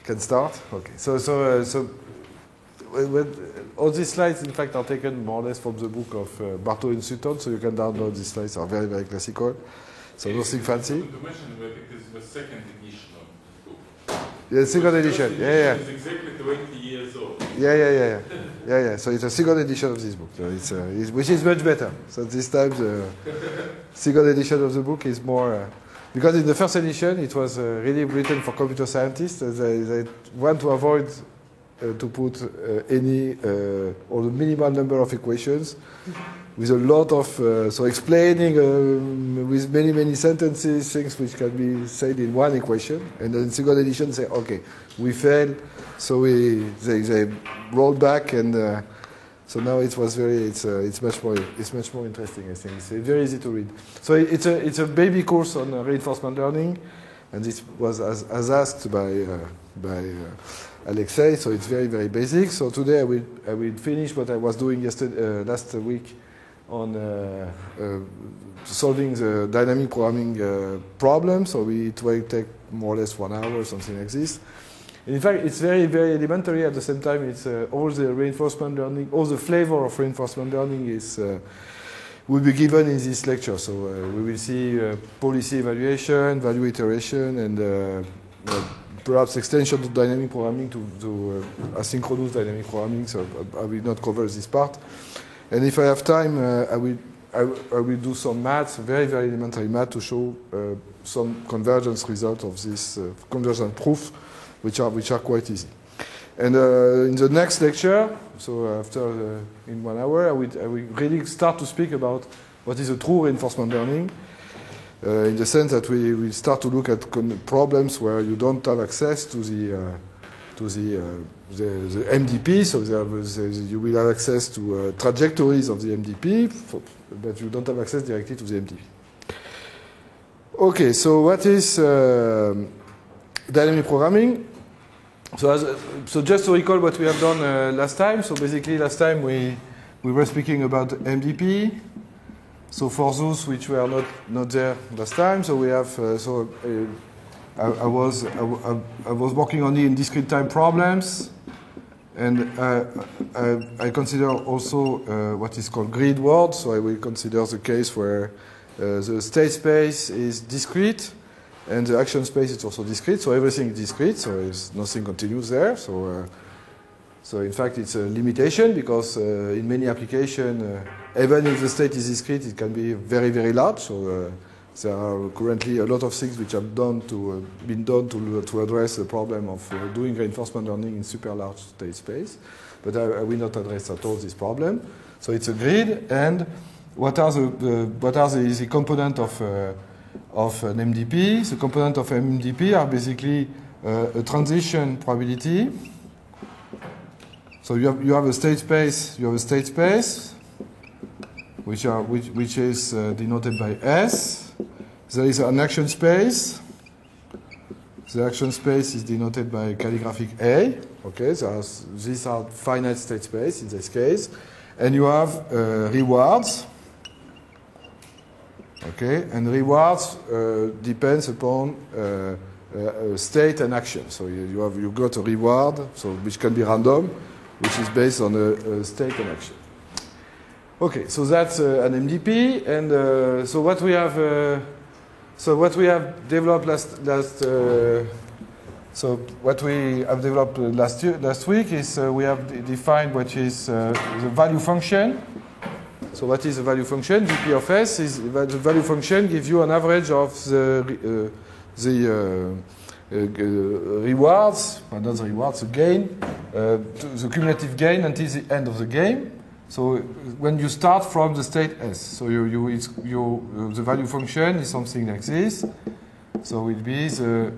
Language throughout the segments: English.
Can start? Okay. All these slides, in fact, are taken more or less from the book of Bartow and Sutton, so you can download these slides. Are very, very classical. So nothing fancy. To mention that it is the second edition of the book. Yeah, second edition. Yeah. It's exactly 20 years old. Yeah. So it's a second edition of this book, so it's which is much better. So this time the second edition of the book is more. Because in the first edition, it was really written for computer scientists. They want to avoid to put or the minimal number of equations with a lot of, so explaining with many, many sentences, things which can be said in one equation. And then second edition say, okay, we failed, so they rolled back, and so now it's much more interesting. I think it's very easy to read. So it's a baby course on reinforcement learning, and this was as asked by Alexei. So it's very, very basic. So today I will finish what I was doing last week on solving the dynamic programming problem. So it will take more or less 1 hour, something like this. In fact, it's very, very elementary. At the same time, it's all the reinforcement learning, all the flavor of reinforcement learning will be given in this lecture. So we will see policy evaluation, value iteration, and perhaps extension to dynamic programming to asynchronous dynamic programming. So I will not cover this part. And if I have time, I will do some maths, very, very elementary math, to show some convergence result of this convergence proof, which are quite easy. And in the next lecture, so after in 1 hour, I will really start to speak about what is a true reinforcement learning, in the sense that we will start to look at problems where you don't have access to the MDP, so you will have access to trajectories of the MDP, but you don't have access directly to the MDP. Okay, so what is dynamic programming? So just to recall what we have done last time. So basically last time we were speaking about MDP. So for those which were not there last time, so we have I was working only in discrete time problems, and I consider also what is called grid world. So I will consider the case where the state space is discrete and the action space is also discrete. So everything is discrete, so nothing continues there. So in fact it's a limitation, because in many applications, even if the state is discrete, it can be very, very large. So there are currently a lot of things which have been done to address the problem of doing reinforcement learning in super large state space. But I will not address at all this problem. So it's a grid, and what are the components of an MDP? The components of MDP are basically a transition probability. So you have a state space. You have a state space, which is denoted by S. There is an action space. The action space is denoted by calligraphic A. Okay, these are finite state space in this case, and you have rewards. Okay, and rewards depends upon state and action. So you got a reward, so which can be random, which is based on a state and action. Okay, so that's an MDP, and so what we have developed last week is we have defined what is the value function. So what is the value function? VP of S is the value function gives you an average of the rewards, not the rewards, the gain, the cumulative gain until the end of the game. So when you start from the state S, so the value function is something like this. So it will be the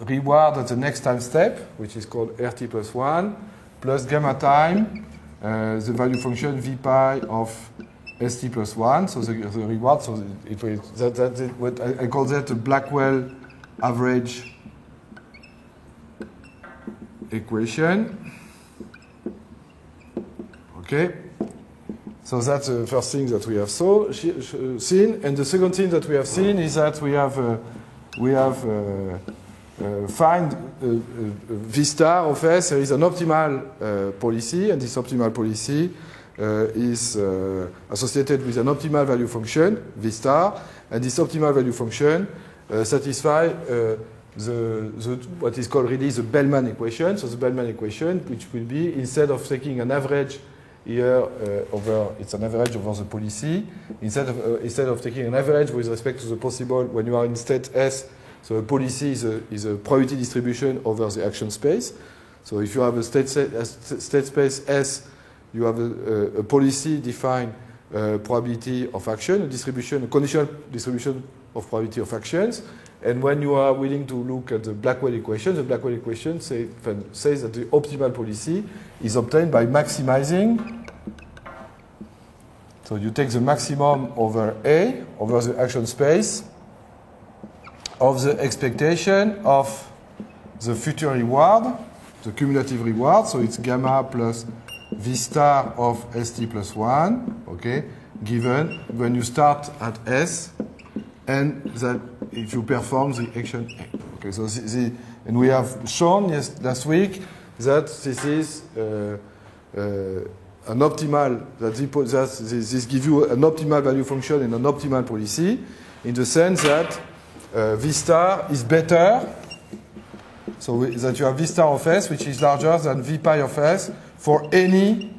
reward at the next time step, which is called RT plus 1, plus gamma time, the value function V pi of ST plus 1, so the reward, so what I call that the Blackwell average equation. Okay, so that's the first thing that we have seen, and the second thing that we have seen is that we have find V star of S, there is an optimal policy, and this optimal policy is associated with an optimal value function, V star, and this optimal value function satisfies what is called really the Bellman equation. So the Bellman equation, which will be, instead of taking an average here it's an average over the policy, instead of taking an average with respect to the possible, when you are in state S, so a policy is a probability distribution over the action space. So if you have a state space S, you have a policy defined probability of action, a conditional distribution of probability of actions. And when you are willing to look at the Blackwell equation says that the optimal policy is obtained by maximizing. So you take the maximum over A, over the action space, of the expectation of the future reward, the cumulative reward. So it's gamma plus V star of ST plus 1, okay, given when you start at S, and that if you perform the action A. Okay, so and we have shown last week that this is an optimal, that this gives you an optimal value function and an optimal policy, in the sense that V star is better, so that you have V star of S, which is larger than V pi of S for any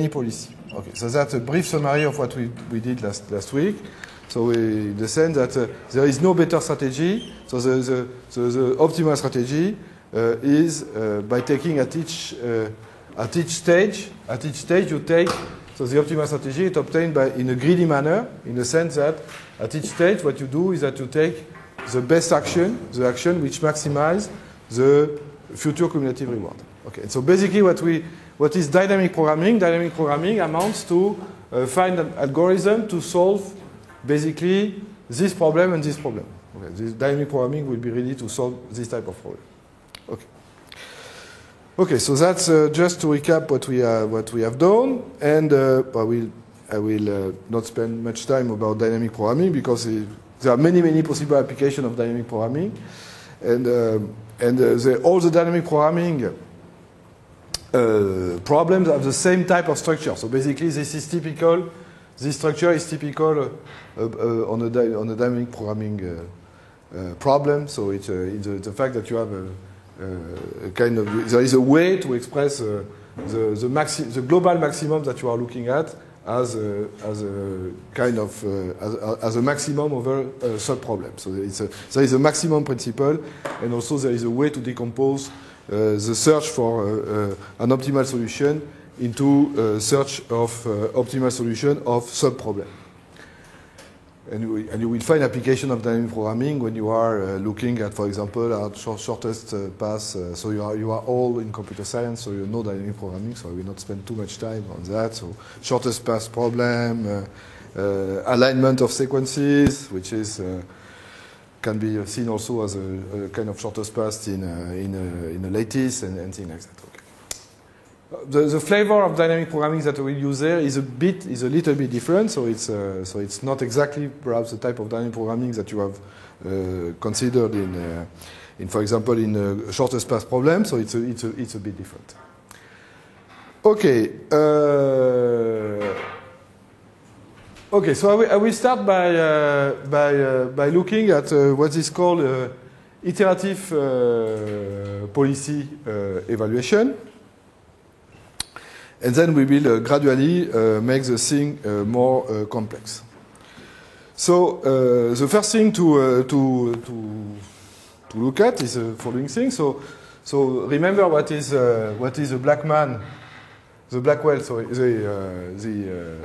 policy. Okay, so that's a brief summary of what we did last week. So in the sense that there is no better strategy. So the optimal strategy is by taking at each stage you take. So the optimal strategy is obtained in a greedy manner, in the sense that at each stage what you do is that you take the best action, the action which maximizes the future cumulative reward. Okay. So basically what is dynamic programming? Dynamic programming amounts to find an algorithm to solve basically this problem and this problem. Okay. This dynamic programming will be ready to solve this type of problem. Okay. Okay, so that's just to recap what we have done, and I will not spend much time about dynamic programming because there are many possible applications of dynamic programming, and all the dynamic programming problems have the same type of structure. So basically, this structure is typical on a dynamic programming problem. So it's the fact that you have there is a way to express the global maximum that you are looking at as a maximum over a sub-problem. So there is a maximum principle, and also there is a way to decompose the search for an optimal solution into a search of optimal solution of sub-problem. And you will find application of dynamic programming when you are looking at, for example, at shortest path. So you are all in computer science, so you know dynamic programming. So I will not spend too much time on that. So shortest path problem, alignment of sequences, which is can be seen also as a kind of shortest path in a lattice and things like that. Okay. The flavor of dynamic programming that we use there is a little bit different. So it's not exactly perhaps the type of dynamic programming that you have considered in for example in shortest path problem. So it's a bit different. Okay. Okay. So I will start by looking at what is called iterative policy evaluation. And then we will gradually make the thing more complex. So the first thing to look at is the following thing. So remember what is the Blackwell, sorry, the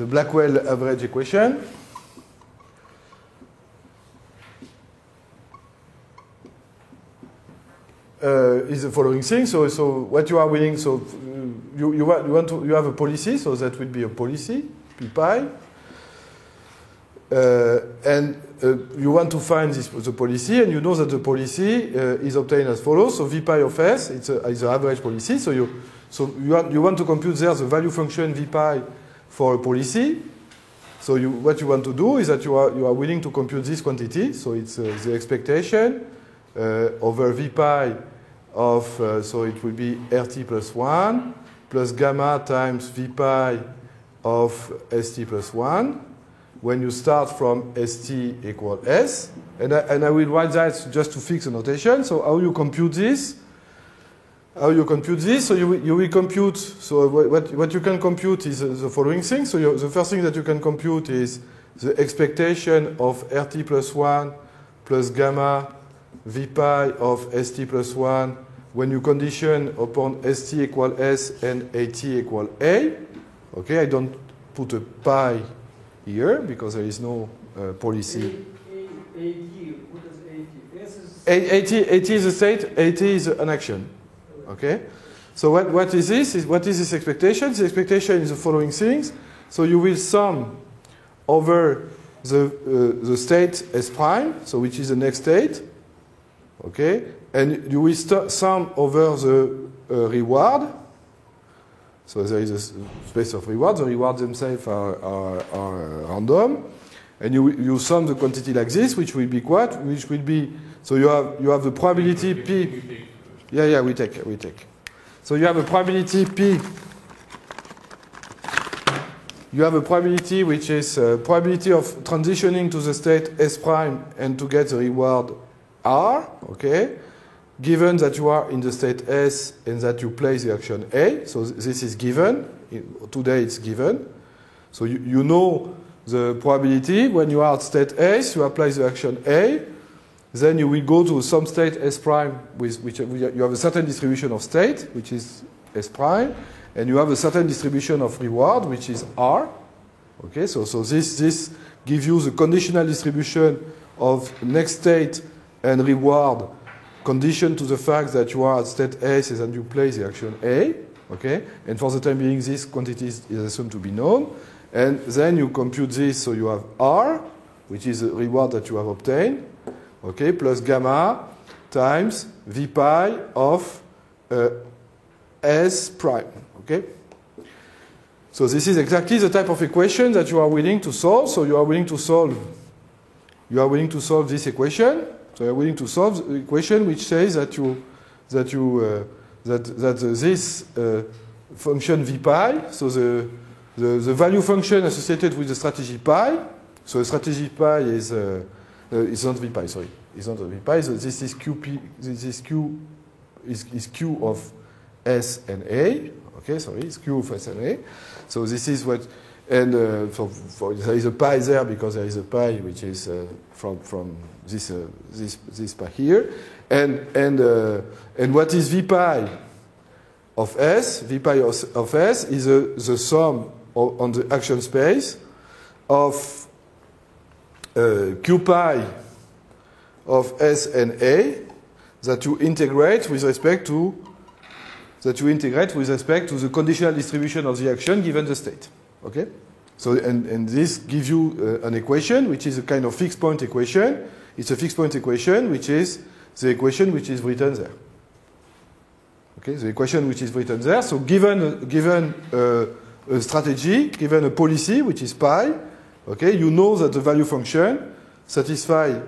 Blackwell average equation. Is the following thing. So what you are willing. So you have a policy. So that would be a policy P pi, and you want to find the policy, and you know that the policy is obtained as follows. So V pi of S, it's the average policy. So you want to compute there the value function V pi for a policy. So what you want to do is that you are willing to compute this quantity. So it's the expectation over V pi of, so it will be RT plus 1 plus gamma times V pi of ST plus 1 when you start from ST equal S. And I will write that just to fix the notation. So how you compute this? How you compute this? So you will compute, so what you can compute is the following thing. So the first thing that you can compute is the expectation of RT plus 1 plus gamma V pi of ST plus 1 when you condition upon ST equal S and AT equal A. Okay, I don't put a pi here because there is no policy. What is AT? AT is a state, AT is an action. Okay? So what is this? What is this expectation? The expectation is the following things. So you will sum over the state S prime, so which is the next state. Okay? And you will sum over the reward. So there is a space of reward. The rewards themselves are random. And you sum the quantity like this, which will be what? Which will be, so you have the probability P. Yeah, we take. So you have a probability P. You have a probability which is probability of transitioning to the state S prime and to get the reward R, okay? Given that you are in the state S and that you play the action A. So this is given. Today it's given. So you know the probability. When you are at state S, you apply the action A. Then you will go to some state S prime with which you have a certain distribution of state, which is S prime, and you have a certain distribution of reward, which is R. Okay, so this gives you the conditional distribution of next state and reward conditioned to the fact that you are at state S and you play the action A. Okay, and for the time being, this quantity is assumed to be known. And then you compute this, so you have R, which is the reward that you have obtained. Okay, plus gamma times V pi of S prime. Okay? So this is exactly the type of equation that you are willing to solve. So you are willing to solve this equation. So you are willing to solve the equation which says that this function V pi, so the value function associated with the strategy pi. So the strategy pi is it's not V pi, sorry. It's not V pi. So this is QP. This is Q is Q of S and A. Okay, sorry, it's Q of S and A. So this is what, and there is a pi there because there is a pi which is from this pi here, and what is V pi of S? V pi of S is the sum on the action space of Q pi of S and A that you integrate with respect to the conditional distribution of the action given the state. Okay? So and this gives you an equation which is a kind of fixed point equation. It's a fixed point equation which is the equation which is written there. Okay, the equation which is written there. So given a strategy, given a policy which is pi, okay, you know that the value function satisfies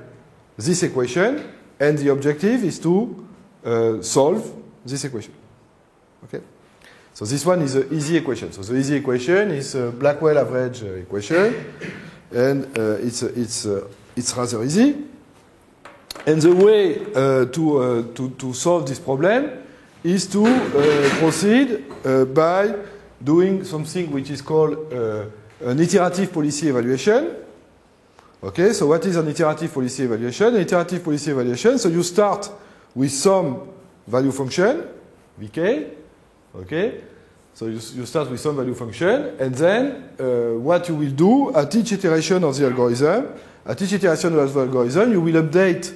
this equation, and the objective is to solve this equation. Okay, so this one is an easy equation. So the easy equation is a Blackwell average equation, and it's rather easy. And the way to solve this problem is to proceed by doing something which is called an iterative policy evaluation. Okay, so what is an iterative policy evaluation? An iterative policy evaluation, so you start with some value function, Vk, okay? So you start with some value function, and then what you will do at each iteration of the algorithm, you will update.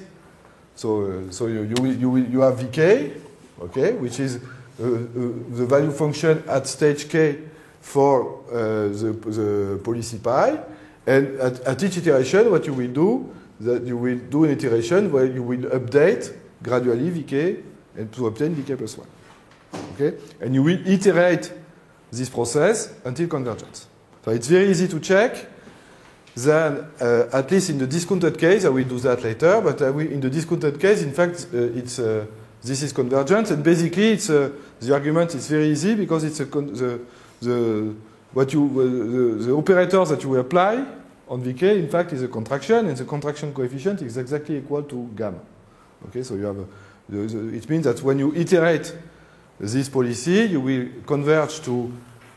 So you have Vk, okay, which is the value function at stage k for the policy pi. And at each iteration, what you will do, that you will do an iteration where you will update gradually Vk and to obtain Vk plus 1. Okay? And you will iterate this process until convergence. So it's very easy to check. then at least in the discounted case, I will do that later, but in the discounted case, in fact, this is convergence, and basically the argument is very easy because it's the operator that you apply on Vk, in fact, is a contraction, and the contraction coefficient is exactly equal to gamma. Okay, so you have it means that when you iterate this policy, you will converge to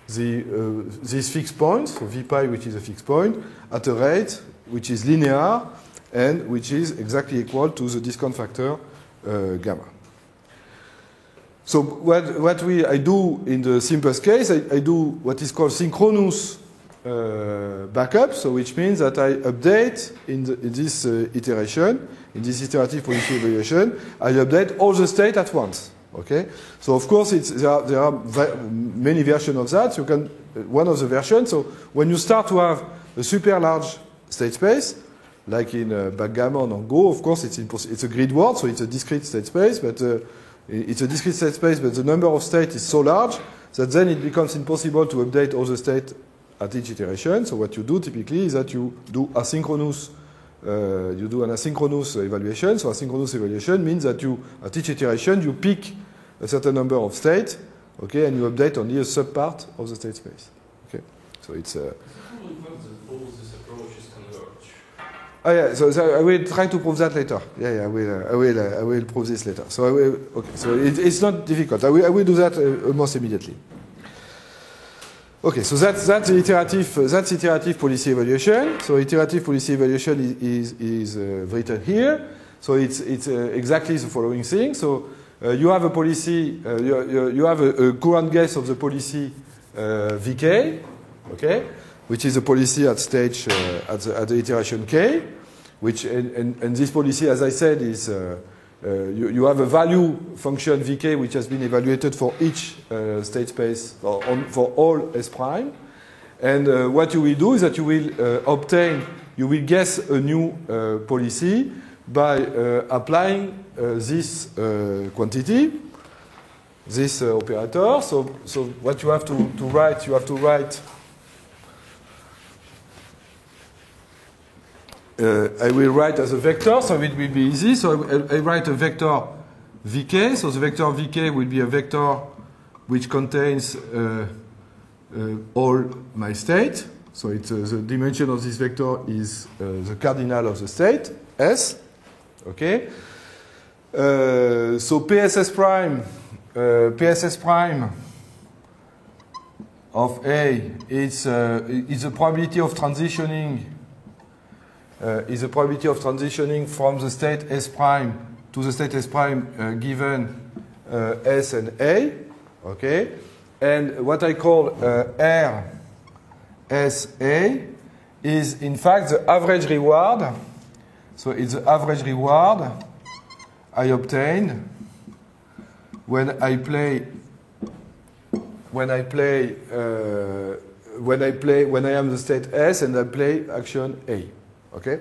these fixed points, so V pi, which is a fixed point, at a rate which is linear and which is exactly equal to the discount factor gamma. So what I do in the simplest case, I do what is called synchronous backup, so which means that I update in this iteration, in this iterative policy evaluation, I update all the state at once. Okay, so of course there are many versions of that. You can one of the versions. So when you start to have a super large state space, like in backgammon or Go, of course it's a grid word, so it's a discrete state space, but it's a discrete state space, but the number of states is so large that then it becomes impossible to update all the states at each iteration. So what you do typically is that you do asynchronous. You do an asynchronous evaluation. So asynchronous evaluation means that at each iteration, you pick a certain number of states, okay, and you update only a subpart of the state space. Okay, so it's. All these approaches converge. Oh yeah, so I will try to prove that later. Yeah, I will prove this later. So okay, so it's not difficult. I will do that almost immediately. Okay, so that's iterative policy evaluation. So iterative policy evaluation is written here. So it's exactly the following thing. So you have a policy, you have a current guess of the policy Vk, okay, which is a policy at stage at the iteration k, which and this policy, as I said, is you have a value function Vk which has been evaluated for each state space for all S prime. And what you will do is that you will guess a new policy by applying this quantity, this operator. So what you have to write, I will write as a vector, so it will be easy. So I write a vector Vk. So the vector Vk will be a vector which contains all my state. So the dimension of this vector is the cardinal of the state, S. Okay. So PSS prime of A is a probability of transitioning. Is the probability of transitioning from the state S prime to the state S prime given S and A, okay? And what I call RSA is in fact the average reward. So it's the average reward I obtain when I am the state S and I play action A. Okay,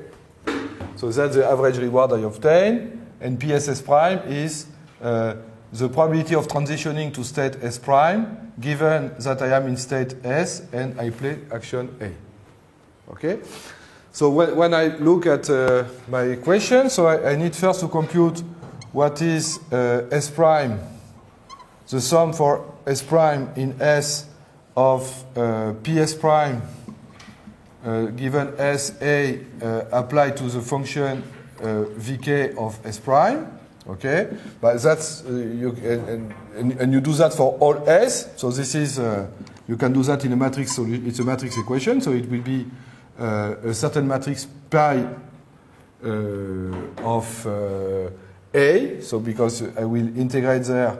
so that's the average reward I obtain, and PSS prime is the probability of transitioning to state S prime given that I am in state S and I play action A. Okay, so when I look at my equation, so I need first to compute what is S prime, the sum for S prime in S of PS prime given SA applied to the function Vk of S prime, okay? But that's and you do that for all S. So this is you can do that in a matrix. So it's a matrix equation. So it will be a certain matrix pi of A. So because I will integrate there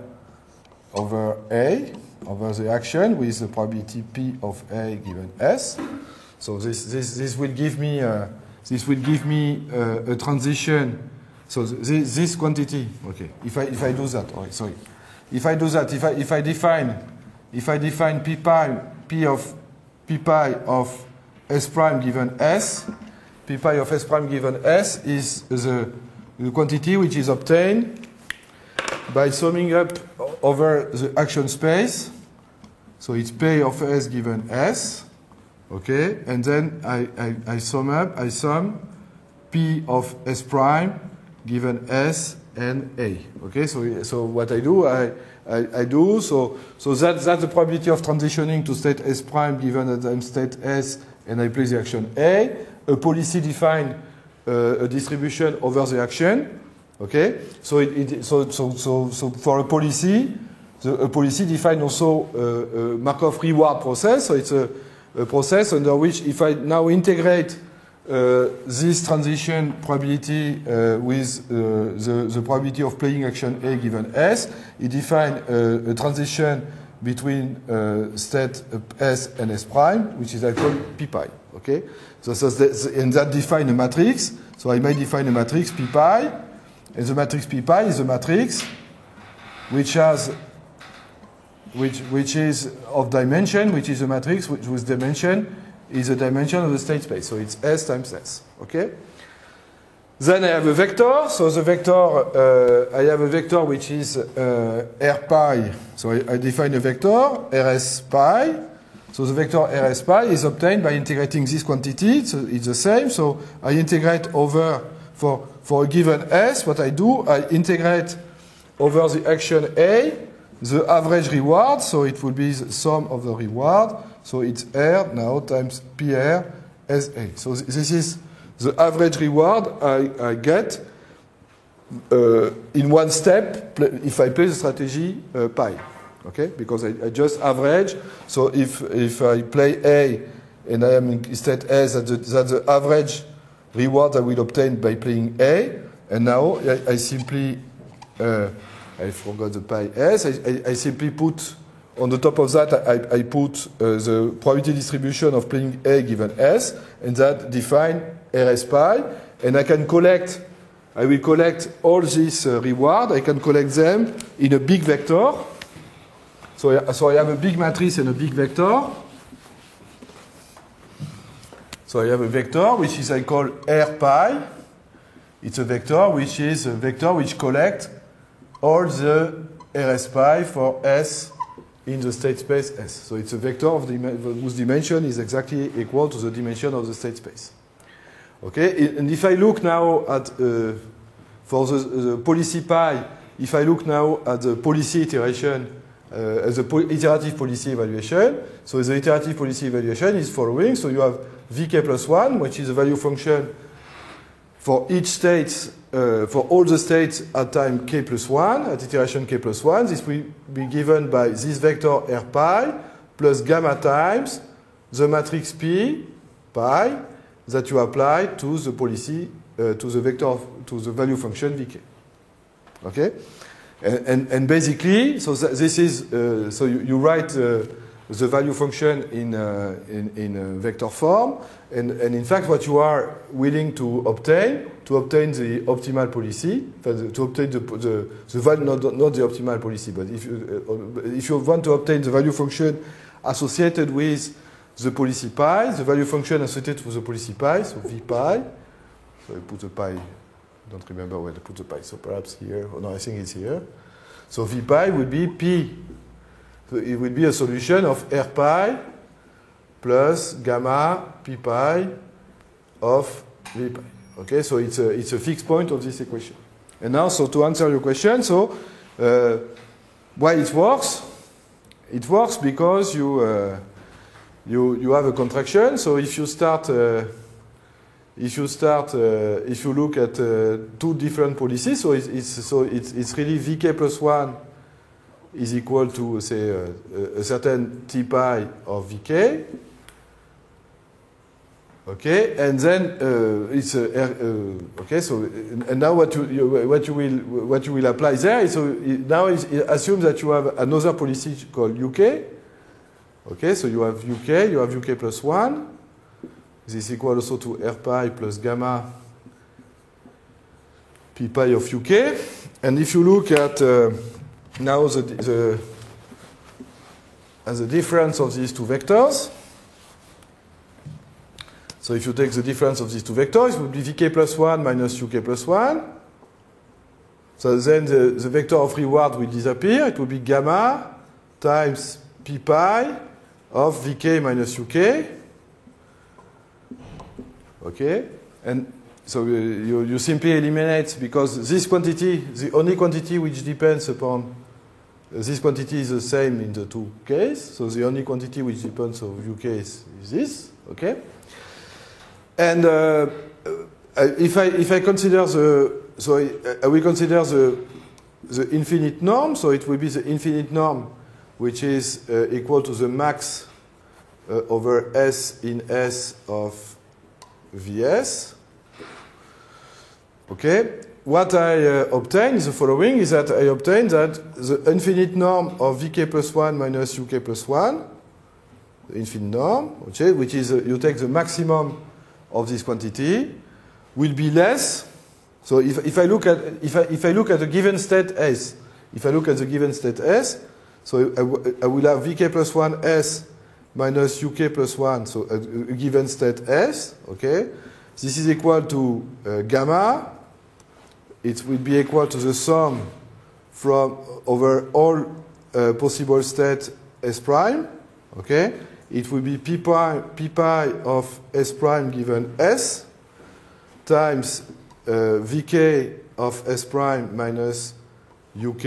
over A over the action with the probability P of A given S. So this will give me a transition. So this quantity. Okay. If I do that, oh, sorry. If I do that, if I define P pi of S prime given S, P pi of S prime given S is the quantity which is obtained by summing up over the action space. So it's P of S given S Okay, and then I sum P of S prime given S and A. Okay, so what I do, so that's the probability of transitioning to state S prime given that I'm state S and I place the action A. A policy define a distribution over the action. Okay, so for a policy define also a Markov reward process. So it's a process under which if I now integrate this transition probability with the probability of playing action A given S, it defines a transition between state S and S prime, which is I call P pi. Okay, and that defines a matrix. So I may define a matrix P pi, and the matrix P pi is a matrix which is of dimension, which is a matrix whose dimension is a dimension of the state space. So it's S times S. Okay? Then I have a vector. So the vector, I have a vector which is R pi. So I define a vector, Rs pi. So the vector Rs pi is obtained by integrating this quantity. So it's the same. So I integrate over, for a given S, what I do, I integrate over the action A, the average reward, so it will be the sum of the reward. So it's R now times PR SA. So this is the average reward I get in one step if I play the strategy pi. Okay? Because I just average. So if I play A and I am in state S, that's the average reward I will obtain by playing A. And now I simply I forgot the pi S. I simply put, on the top of that, I put the probability distribution of playing A given S, and that define Rs pi. And I will collect all this reward. I can collect them in a big vector. So I have a big matrix and a big vector. So I have a vector, which is I call R pi. It's a vector which collects all the Rs pi for S in the state space S. So it's a vector whose dimension is exactly equal to the dimension of the state space. Okay, and if I look now at, for the policy pi, if I look now at the policy iteration, as the iterative policy evaluation, so the iterative policy evaluation is following. So you have Vk plus 1, which is a value function for each state, for all the states at time k plus 1, at iteration k plus 1, this will be given by this vector R pi plus gamma times the matrix P pi that you apply to the policy, to the vector, to the value function Vk. Okay? And basically, so this is, so you write the value function in vector form, and in fact what you are willing to obtain the optimal policy, to obtain the value, not the optimal policy, but if you want to obtain the value function associated with the policy pi, the value function associated with the policy pi, so V pi, so I put the pi, I don't remember where to put the pi, so perhaps here, oh no, I think it's here. So V pi would be P. So it would be a solution of R pi plus gamma P pi of V pi. Okay, so it's a fixed point of this equation. And now, so to answer your question, so why it works? It works because you have a contraction. So if you look at two different policies, so it's really Vk plus 1 is equal to, say, a certain T pi of Vk. Okay, and then it's okay. So and now what you will apply there is, so now assume that you have another policy called UK. Okay, so you have UK plus 1. This is equal also to R pi plus gamma P pi of UK. And if you look at now the difference of these two vectors, so if you take the difference of these two vectors, it would be Vk plus 1 minus UK plus 1. So then the vector of reward will disappear. It will be gamma times P pi of Vk minus UK. Okay, and so you simply eliminate, because this quantity, the only quantity which depends upon this quantity is the same in the two cases. So the only quantity which depends on UK is this. Okay, and if I consider I will consider the infinite norm. So it will be the infinite norm, which is equal to the max over S in S of Vs. Okay. What I obtain is the following: is that I obtain that the infinite norm of Vk plus 1 minus Uk plus 1, the infinite norm, okay, which is you take the maximum of this quantity, will be less. So if I look at the given state S, so I will have Vk plus 1 S minus Uk plus 1, so a given state S. Okay, this is equal to gamma. It will be equal to the sum from over all possible state S prime. Okay, it will be p pi of S prime given S times Vk of S prime minus Uk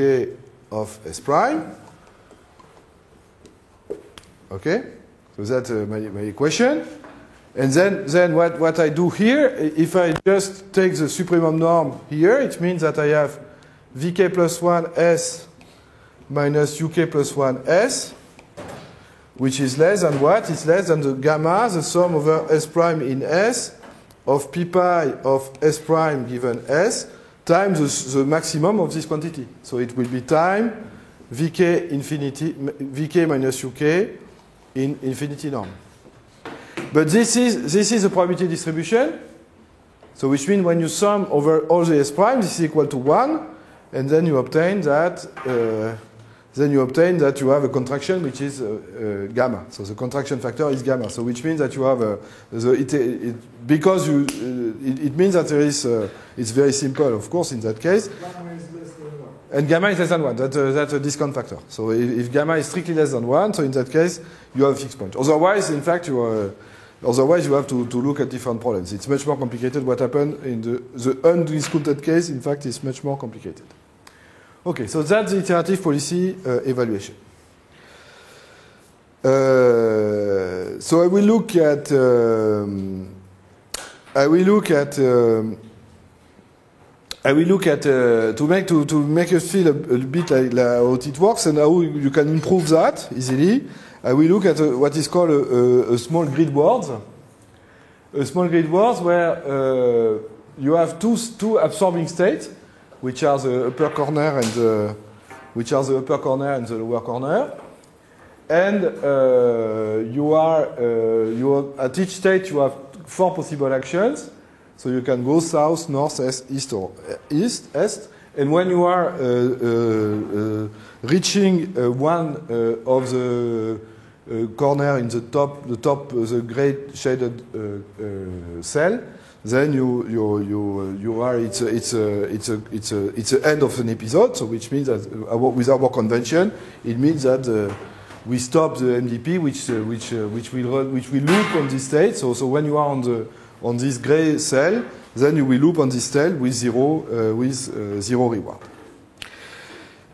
of S prime. Okay, so that's my equation. And then what I do here, if I just take the supremum norm here, it means that I have Vk plus 1 S minus Uk plus 1 S, which is less than what? It's less than the gamma, the sum over S prime in S of p pi of S prime given S times the maximum of this quantity. So it will be time Vk minus Uk in infinity norm. But this is a probability distribution. So which means when you sum over all the S prime, this is equal to 1, and then you obtain that you have a contraction which is gamma. So the contraction factor is gamma. So which means that you have it means that there is it's very simple, of course, in that case. Gamma is less than 1. And gamma is less than 1. That's a discount factor. So if gamma is strictly less than 1, so in that case you have a fixed point. Otherwise, in fact, you have to look at different problems. It's much more complicated. What happened in the undiscounted case, in fact, is much more complicated. Okay, so that's the iterative policy evaluation. So I will look at to make us feel a bit like how it works and how you can improve that easily. I will look at what is called a small grid words. A small grid words where you have two absorbing states, which are the upper corner and the lower corner, and at each state you have 4 possible actions. So you can go south, north, east, or east. And when you are reaching one of the corner in the the gray shaded cell, then it's the end of an episode. So which means that with our convention, it means that we stop the MDP, which will loop on this state. So when you are on this gray cell, then you will loop on this cell with zero reward.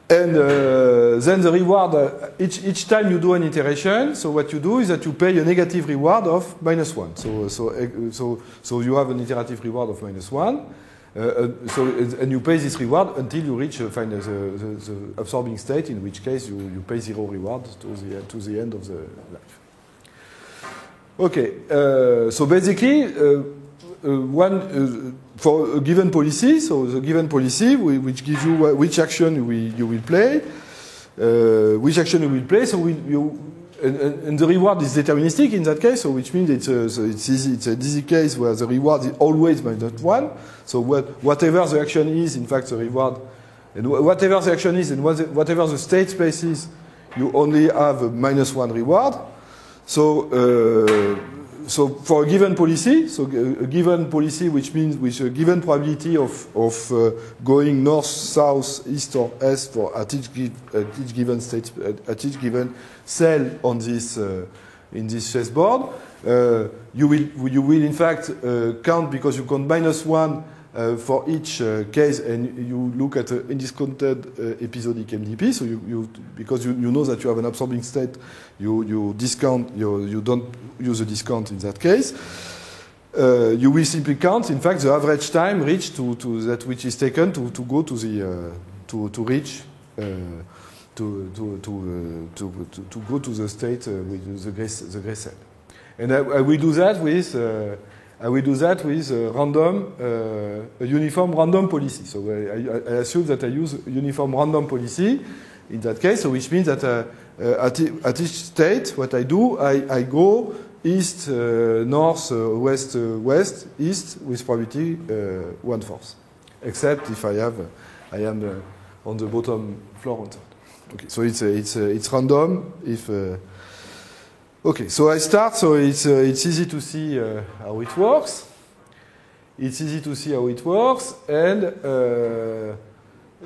And then the reward, each time you do an iteration, so what you do is that you pay a negative reward of -1. So you have an iterative reward of -1. And you pay this reward until you reach the absorbing state, in which case you pay 0 reward to the end of the life. Okay, so basically, for a given policy, so the given policy which gives you which action you will play, So and the reward is deterministic in that case, so which means it's easy. It's an easy case where the reward is always -1. So whatever the action is, in fact, the reward, and whatever the action is, and whatever the state space is, you only have a -1 reward. So for a given policy, which means with a given probability of going north, south, east, or west at each given state, at each given cell on this chessboard. You will in fact count, because you count -1 for each case, and you look at an undiscounted episodic MDP. So because you know that you have an absorbing state, you discount. You don't use a discount in that case. You will simply count, in fact, the average time reached to that which is taken to go to the to reach to go to the state with the gray cell. And I will do that with random a uniform random policy. So I assume that I use uniform random policy in that case. So which means that at each state, what I do, I go east, north, west, west, east with probability 1/4, except if I am on the bottom floor on top. Okay, so it's random. If okay, so I start. So it's easy to see how it works. It's easy to see how it works, and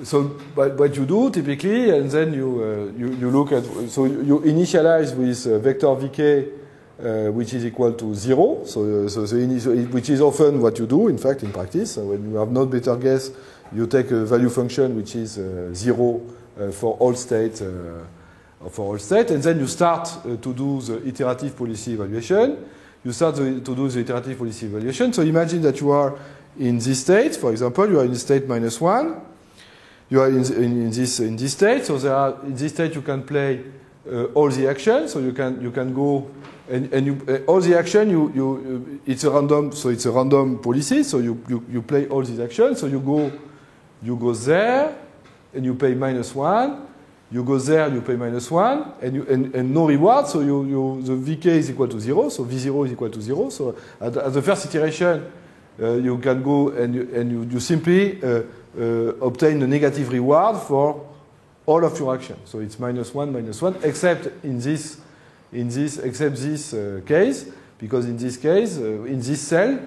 so what you do typically, and then you look at. So you initialize with vector vk. Which is equal to 0, which is often what you do, in fact, in practice. So when you have not better guess, you take a value function which is 0 for all states, and then you start to do the iterative policy evaluation. You start to do the iterative policy evaluation. So imagine that you are in this state, for example, you are in state -1. You are in this state. So in this state you can play all the actions. So you can go. And all the action, it's a random, so it's a random policy. So you play all these actions. So you go there, and you pay -1. You go there, you pay -1, and no reward. So the vk is equal to 0. So v0 is equal to 0. So at the first iteration, you can go and you simply obtain a negative reward for all of your actions. So it's -1, except in this case, because in this case, in this cell,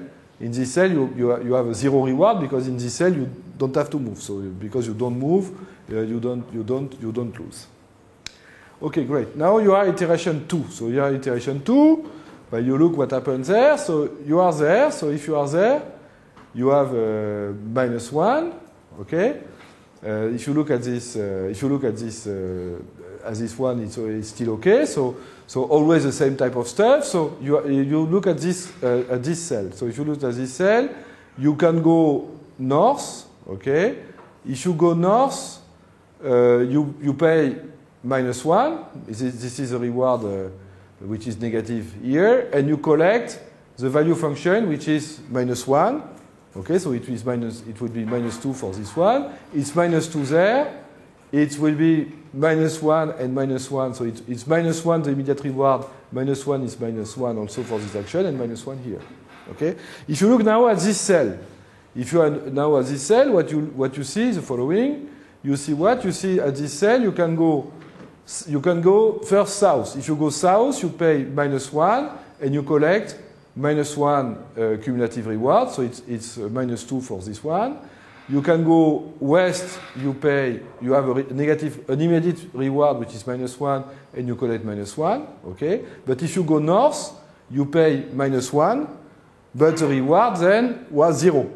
you have a 0 reward, because in this cell you don't have to move. So because you don't move, you don't lose. Okay, great. Now you are iteration 2. So you are iteration 2. But you look what happens there. So you are there. So if you are there, you have -1. Okay. If you look at this, as this one, it's still okay. So always the same type of stuff. So you look at this cell. So if you look at this cell, you can go north. Okay. If you go north, you pay -1. This is a reward which is negative here, and you collect the value function which is -1. Okay. So it would be -2 for this one. It's -2 there. It will be -1 and -1, so it's -1 the immediate reward, -1 is -1 also for this action, and -1 here. Okay. If you look now at this cell, what you see is the following. You see what you see at this cell. You can go first south. If you go south, you pay -1 and you collect -1 cumulative reward. So it's -2 for this one. You can go west, you have an immediate reward which is -1, and you collect -1, okay? But if you go north, you pay -1, but the reward then was 0,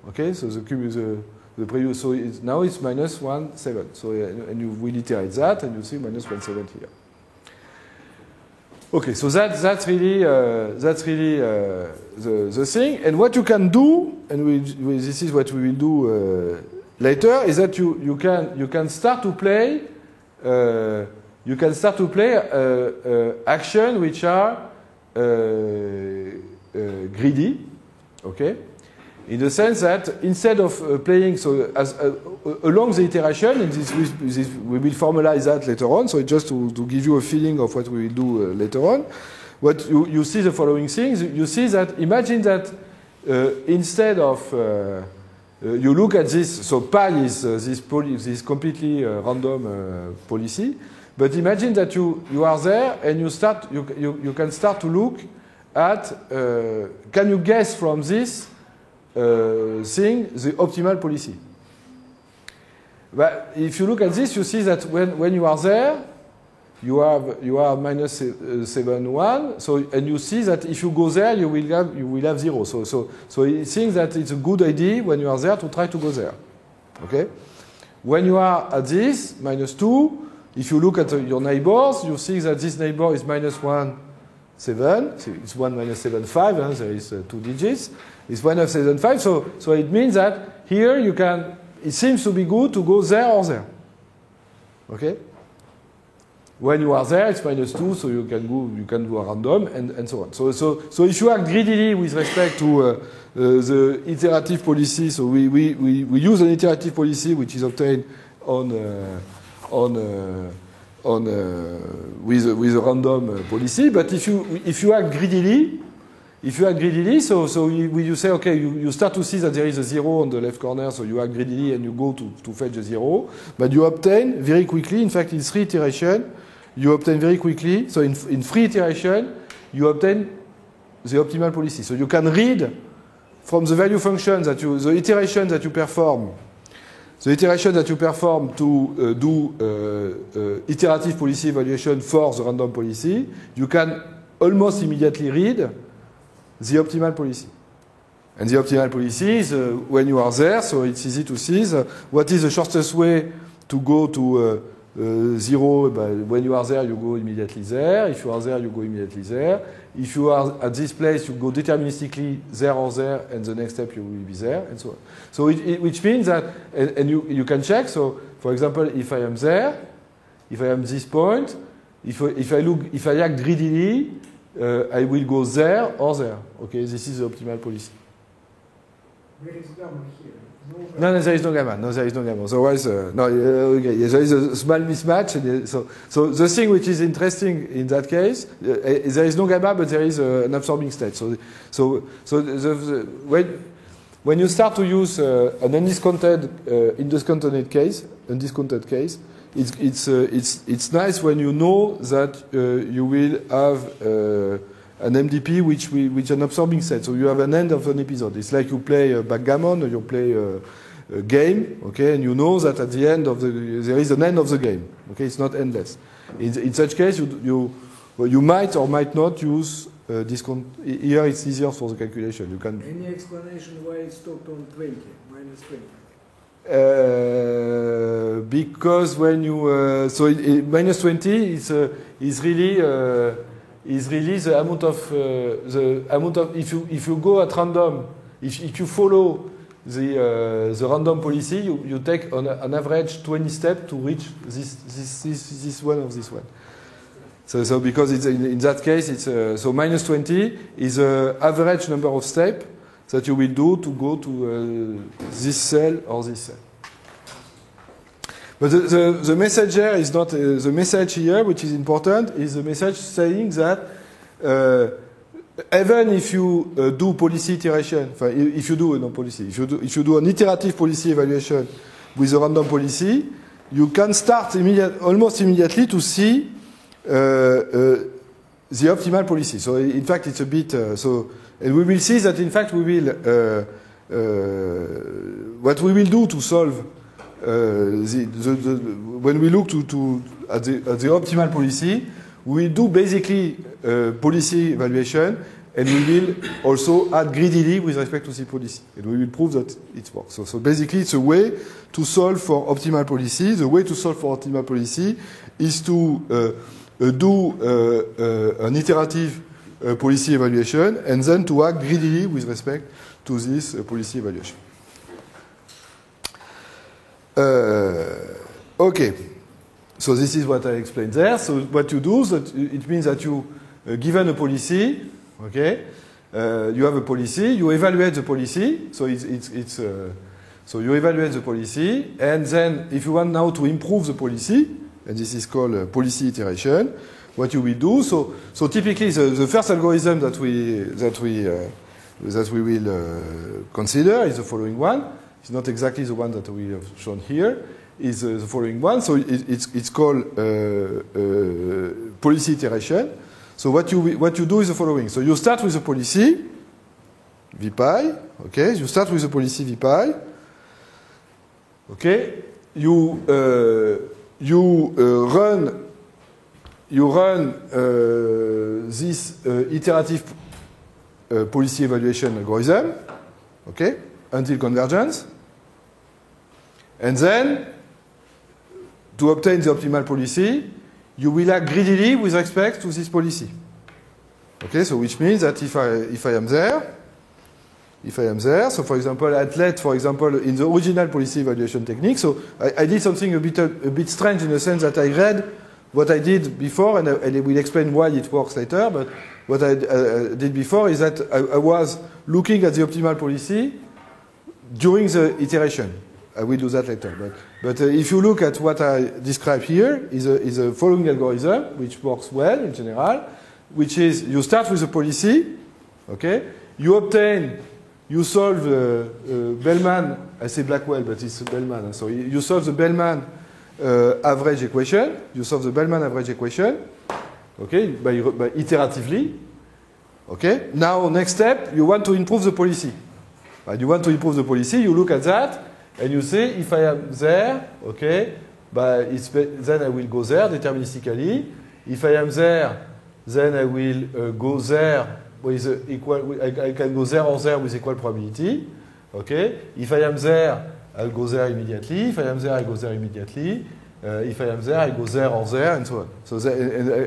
okay? So the previous, so now it's -1.7. So and you will iterate that, and you see -1.7 here. Okay, so that's really the thing. And what you can do, and this is what we will do later, is that you can start to play action which are greedy, okay? In the sense that instead of playing along the iteration, and we will formalize that later on. So just to give you a feeling of what we will do later on, what you see the following things. You see that, imagine that instead of you look at this. So pi is this completely random policy. But imagine that you are there and you can start to look at can you guess from this thing the optimal policy. But if you look at this, you see that when you are there, you are minus 7, 1. So, and you see that if you go there, you will have 0. So he thinks that it's a good idea when you are there to try to go there. Okay? When you are at this, minus 2, if you look at your neighbors, you see that this neighbor is minus 1, 7. So it's 1 minus 7, 5. There is 2 digits. It's 1 of 7, 5. So it means that here you can, it seems to be good to go there or there. Okay? When you are there, it's minus 2, so you can do a random, and so on. So if you act greedily with respect to the iterative policy, so we use an iterative policy which is obtained with a random policy. But if you act greedily, so you say, okay, you start to see that there is a 0 on the left corner, so you act greedily and you go to fetch the 0, but you obtain very quickly, in fact in 3 iterations, you obtain very quickly, so in 3 iterations, you obtain the optimal policy. So you can read from the value function that the iteration that you perform to do iterative policy evaluation for the random policy, you can almost immediately read the optimal policy. And the optimal policy is when you are there, so it's easy to see what is the shortest way to go to 0. When you are there, you go immediately there. If you are there, you go immediately there. If you are at this place, you go deterministically there or there, and the next step you will be there, and so on. So which means that, and you can check. So, for example, if I am there, if I am this point, if I act greedily, I will go there or there. Okay, this is the optimal policy. Where is gamma here? No, there is no gamma. No, there is no gamma. Otherwise, okay, there is a small mismatch. So the thing which is interesting in that case, there is no gamma, but there is an absorbing state. So when you start to use an undiscounted case, it's nice when you know that you will have an MDP which an absorbing set. So you have an end of an episode. It's like you play backgammon or you play a game, okay, and you know that at the end of there is an end of the game. Okay, it's not endless. In such case, you might or might not use discount. Here it's easier for the calculation. You can. Any explanation why it stopped on 20, minus 20? Because when you minus 20 is really the amount of if you go at random, if you follow the random policy, you take on average 20 steps to reach this one of this one. So because it's in that case it's so minus 20 is the average number of steps that you will do to go to this cell or this cell. But the message here is not the message here, which is important, is the message saying that even if you do policy iteration, if you do if you do an iterative policy evaluation with a random policy, you can start almost immediately to see the optimal policy. So in fact, it's a bit and we will see that in fact we will what we will do to solve. When we look at the optimal policy, we do basically policy evaluation, and we will also add greedily with respect to the policy, and we will prove that it works. So basically, it's a way to solve for optimal policy. The way to solve for optimal policy is to do an iterative policy evaluation, and then to act greedily with respect to this policy evaluation. Okay, so this is what I explained there. So what you do, it means that you, given a policy, okay, you have a policy, you evaluate the policy. So so you evaluate the policy, and then if you want now to improve the policy, and this is called policy iteration, what you will do. So typically the first algorithm that we will consider is the following one. It's not exactly the one that we have shown here. Is the following one. So it's called policy iteration. So what you do is the following. So you start with a policy vpi. Okay. You start with a policy vpi. Okay. You run you run this iterative policy evaluation algorithm, okay, until convergence. And then, to obtain the optimal policy, you will act greedily with respect to this policy. Okay, so which means that if I am there, so for example, in the original policy evaluation technique, so I did something a bit strange in the sense that I read what I did before, and I will explain why it works later, but what I did before is that I was looking at the optimal policy during the iteration. I will do that later. But if you look at what I describe here, is a following algorithm, which works well in general, which is you start with a policy, okay? You solve Bellman, I say Blackwell, but it's Bellman. So you solve the Bellman average equation. You solve the Bellman average equation, okay, by iteratively. Okay. Now, next step, you want to improve the policy. But you want to improve the policy. You look at that, and you say, if I am there, okay, then I will go there deterministically. If I am there, then I will go there with equal. I can go there or there with equal probability. Okay. If I am there, I'll go there immediately. If I am there, I go there immediately. If I am there, I go there or there, and so on. So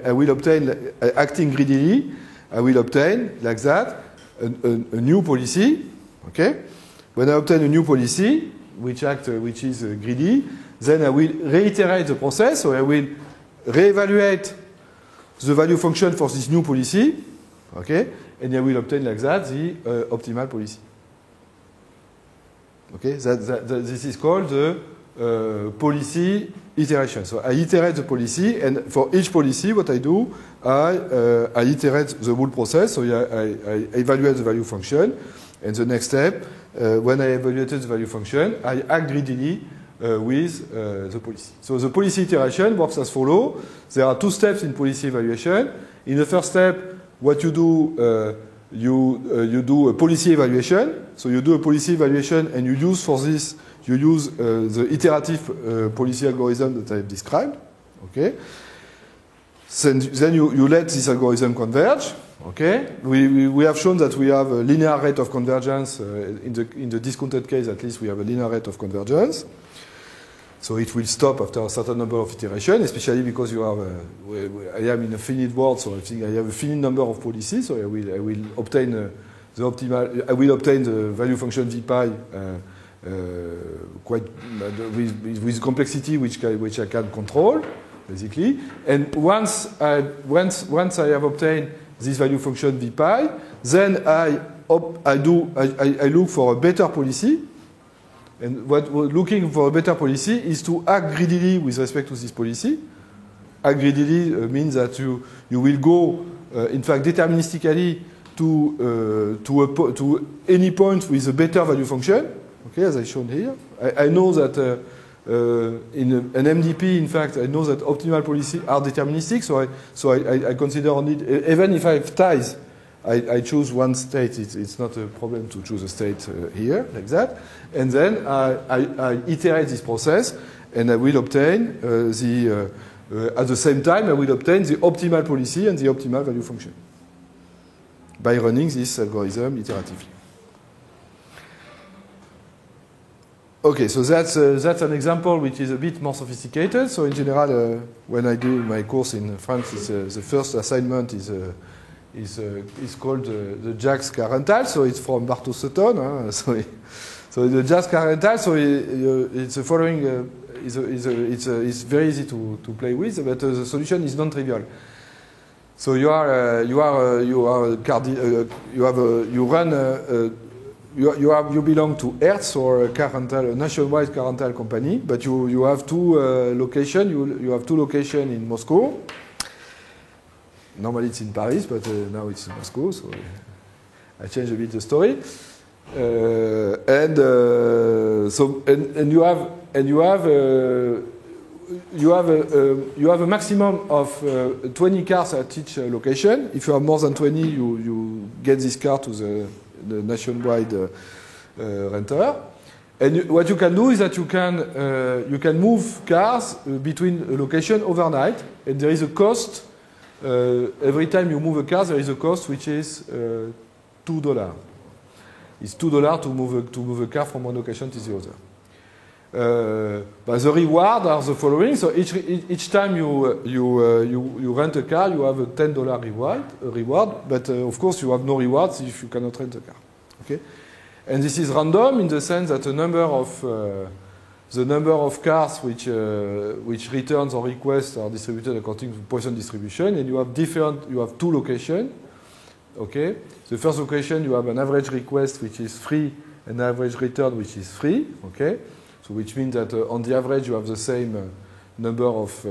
I will obtain, acting greedily, I will obtain, like that, a new policy. Okay? When I obtain a new policy, which is greedy, then I will reiterate the process. So I will reevaluate the value function for this new policy. Okay? And I will obtain, like that, the optimal policy. Okay, this is called the policy iteration. So I iterate the policy, and for each policy, what I do, I iterate the whole process. So I evaluate the value function, and the next step, when I evaluated the value function, I act greedily with the policy. So the policy iteration works as follows. There are two steps in policy evaluation. In the first step, what you do, you do a policy evaluation. So you do a policy evaluation, and you use the iterative policy algorithm that I have described. Okay. Then you let this algorithm converge. Okay. We have shown that we have a linear rate of convergence in the discounted case. At least we have a linear rate of convergence. So it will stop after a certain number of iterations, especially because you have I am in a finite world, so I think I have a finite number of policies. So I will obtain the optimal. I will obtain the value function VPy quite with complexity which I can control, basically. And once I have obtained this value function VPy, then I look for a better policy. And looking for a better policy is to act greedily with respect to this policy. Act greedily means that you will go, in fact, deterministically to any point with a better value function. Okay, as I shown here. I know that in an MDP, in fact, I know that optimal policies are deterministic. So I consider only, even if I have ties, I choose one state. It's not a problem to choose a state here, like that. And then I iterate this process, and I will obtain at the same time, I will obtain the optimal policy and the optimal value function by running this algorithm iteratively. Okay, so that's an example which is a bit more sophisticated. So in general, when I do my course in France, the first assignment is called the JAX-Car rental, so it's from Bartow Sutton. So the JAX-Car rental, so it's the following. It's very easy to play with, but the solution is non-trivial. So you belong to Hertz or a nationwide car rental company, but you have two locations. You have two locations in Moscow. Normally it's in Paris, but now it's in Moscow, so I changed a bit the story. You have a maximum of 20 cars at each location. If you have more than 20, you get this car to the nationwide renter. And what you can do is that you can move cars between locations overnight, and there is a cost every time you move a car, there is a cost which is $2. It's $2 to move a car from one location to the other. But the reward are the following. So each time you rent a car, you have a $10 reward. But of course, you have no rewards if you cannot rent a car. Okay, and this is random in the sense that the number of cars which returns or requests are distributed according to Poisson distribution, and you have two locations. Okay, the first location you have an average request which is free and average return which is free. Okay, so which means that on the average you have the same number of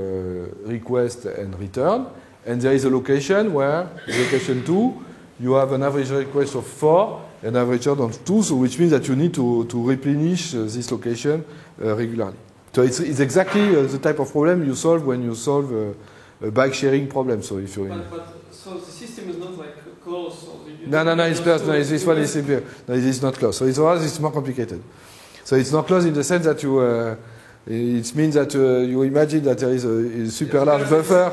requests and return, and there is a location where location 2 you have an average request of 4 and average return of 2, so which means that you need to replenish this location regularly. So it's exactly the type of problem you solve when you solve a bike sharing problem. So if you're so the system is not like closed. So no, it's closed. No, this one is simpler. No, it is not closed. So it's more complicated. So it's not closed in the sense that you. It means that you imagine that there is a super large buffer,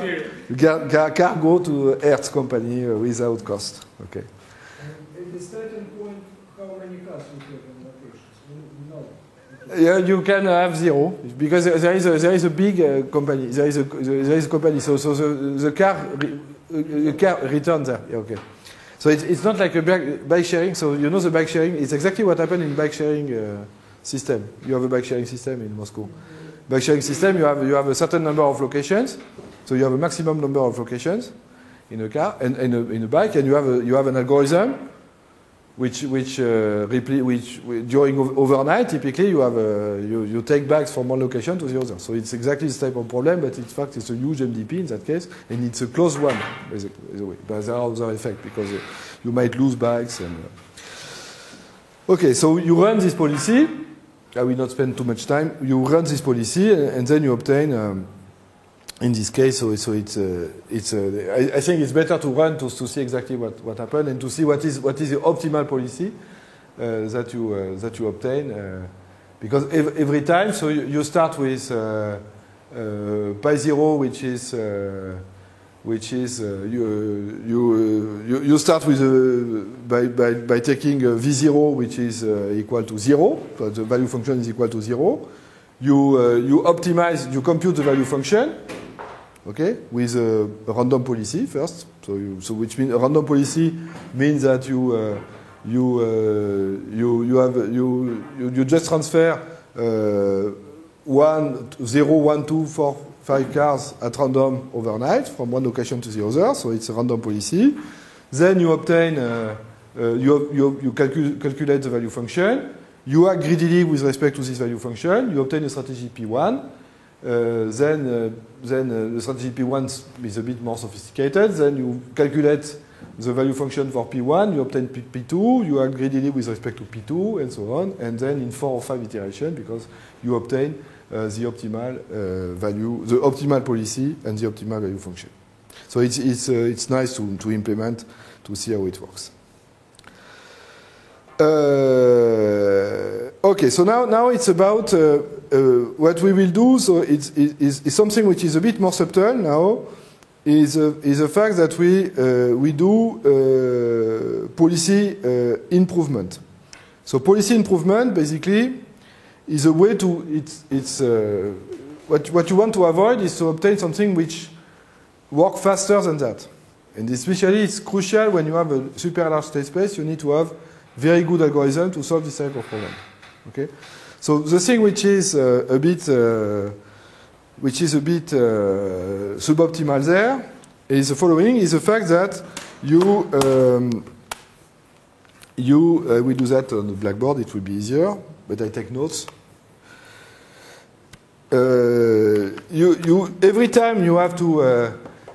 cargo to Hertz company without cost. Okay. And at the starting point, how many cars you have in locations? No. Yeah, you can have 0 because there is a big company. There is a company. So the car returns there. Yeah, okay. So it's not like a bike sharing. So you know the bike sharing. It's exactly what happened in bike sharing system. You have a bike sharing system in Moscow. Bike sharing system. You have a certain number of locations. So you have a maximum number of locations in a car and in a bike, and you have an algorithm which during overnight typically you take bikes from one location to the other. So it's exactly this type of problem, but in fact it's a huge MDP in that case, and it's a closed one basically. But there are other effects because you might lose bikes and. Okay, so you run this policy. I will not spend too much time. You run this policy, and then you obtain. In this case, I think it's better to run to see exactly what happened and to see what is the optimal policy that you obtain. Because every time, so you start with pi 0, which is you start with by taking v0, which is equal to 0. So the value function is equal to 0. You optimize, you compute the value function. Okay, with a random policy first. So which means a random policy means that you just transfer 1, 0, 1, 2, 4, 5 cars at random overnight from one location to the other. So it's a random policy. Then you obtain you calculate the value function. You act greedily with respect to this value function. You obtain a strategy P1. Then the strategy P1 is a bit more sophisticated. Then you calculate the value function for P1. You obtain P2. You act greedily with respect to P2, and so on. And then in 4 or 5 iterations, because you obtain the optimal value, the optimal policy, and the optimal value function. So it's nice to implement to see how it works. Okay, so now it's about what we will do. So it's something which is a bit more subtle now. Is the fact that we do policy improvement. So policy improvement basically is a way to what you want to avoid is to obtain something which works faster than that. And especially it's crucial when you have a super large state space. You need to have very good algorithm to solve this type of problem. Okay, so the thing which is a bit suboptimal there is the following: is the fact that we do that on the blackboard. It will be easier, but I take notes. Every time you have to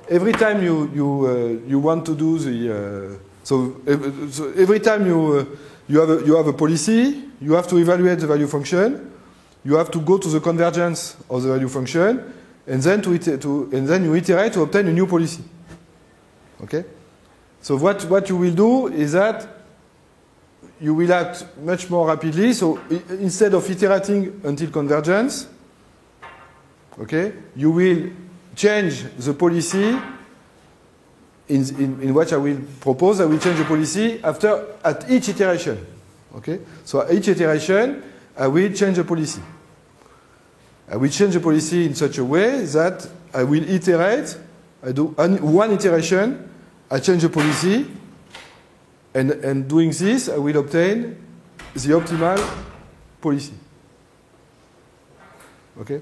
every time you want to do the so every time you have a policy, you have to evaluate the value function. You have to go to the convergence of the value function, and then you iterate to obtain a new policy. Okay. So what you will do is that you will act much more rapidly. So instead of iterating until convergence, okay, you will change the policy in what I will propose, I will change the policy at each iteration. Okay? So at each iteration, I will change the policy. I will change the policy in such a way that I will iterate, I do one iteration, I change the policy, and doing this, I will obtain the optimal policy. Okay?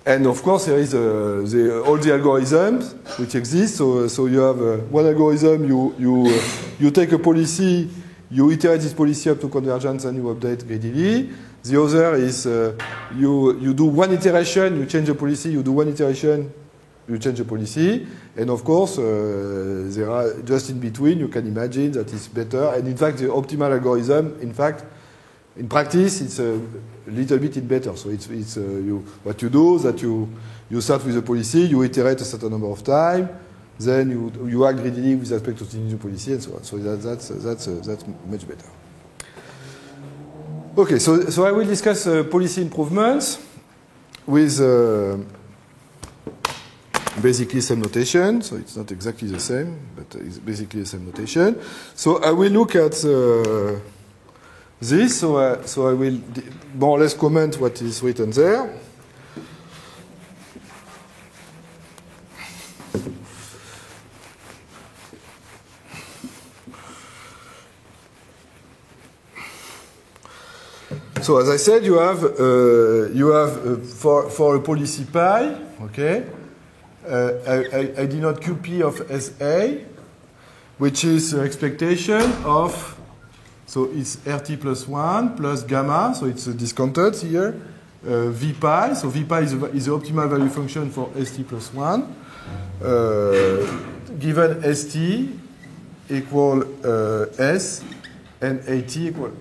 And of course, there is all the algorithms which exist. So you have one algorithm, you take a policy, you iterate this policy up to convergence, and you update greedily. The other is you do one iteration, you change the policy, you do one iteration, you change the policy. And of course, there are just in between, you can imagine that it's better. And in fact, the optimal algorithm, in fact, in practice, it's a little bit better. So what you do is that you start with a policy, you iterate a certain number of times, then you act greedily with respect to the new policy, and so on. So that's much better. Okay, so I will discuss policy improvements with basically same notation. So it's not exactly the same, but it's basically the same notation. So I will look at this. So I will more or less comment what is written there. So as I said, you have for a policy pi, okay. I denote QP of SA, which is expectation of. So it's RT plus 1 plus gamma, so it's discounted here. V pi, so V pi is the optimal value function for ST plus 1. Given ST equal S and AT equal.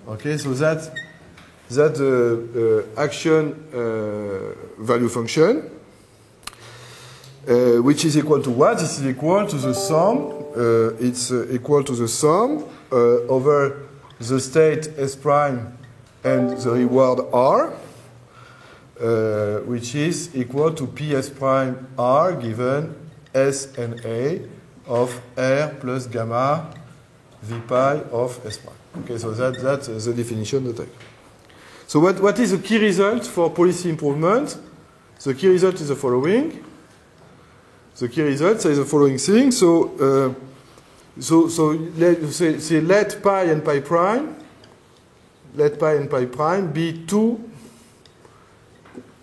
Okay, so that's the action value function, which is equal to what? This is equal to the sum. It's equal to the sum over the state S prime and the reward R, which is equal to PS prime R given S and A of R plus gamma V pi of S prime. Okay, so that's the definition that I. So what is the key result for policy improvement? The key result is the following. The key result is the following thing. So let pi and pi prime be two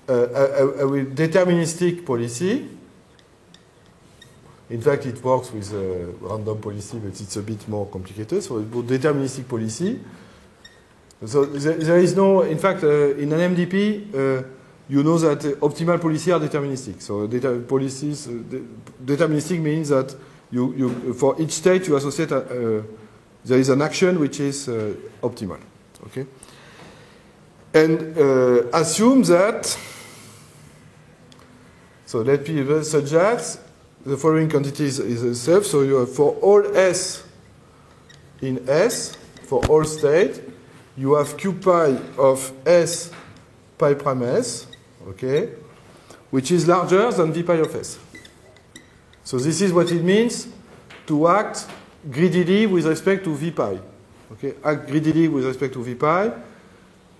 a deterministic policy. In fact, it works with a random policy, but it's a bit more complicated. So it's a deterministic policy. So there is no, in fact, in an MDP, you know that optimal policies are deterministic. So deterministic means that you for each state you associate there is an action which is optimal. Okay, and assume that. So let me such that the following quantity is self. So you have for all S in S for all state. You have Q pi of S pi prime S, okay, which is larger than V pi of S. So this is what it means to act greedily with respect to V pi. Okay, act greedily with respect to V pi.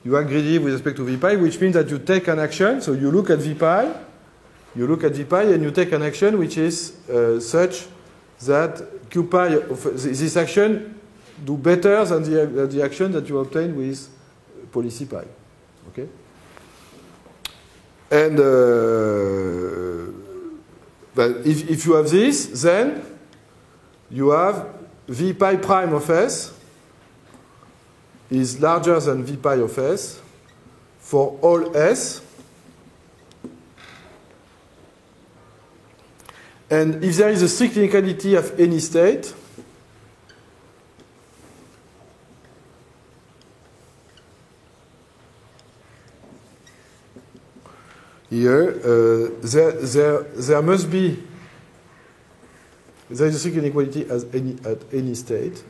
You act greedily with respect to V pi, which means that you take an action. So you look at V pi, and you take an action which is such that Q pi of this action do better than the action that you obtain with policy pi. Okay? And but if you have this, then you have V pi prime of S is larger than V pi of S for all S. And if there is a strict inequality of any state, here, there must be, there is a strict inequality at any state.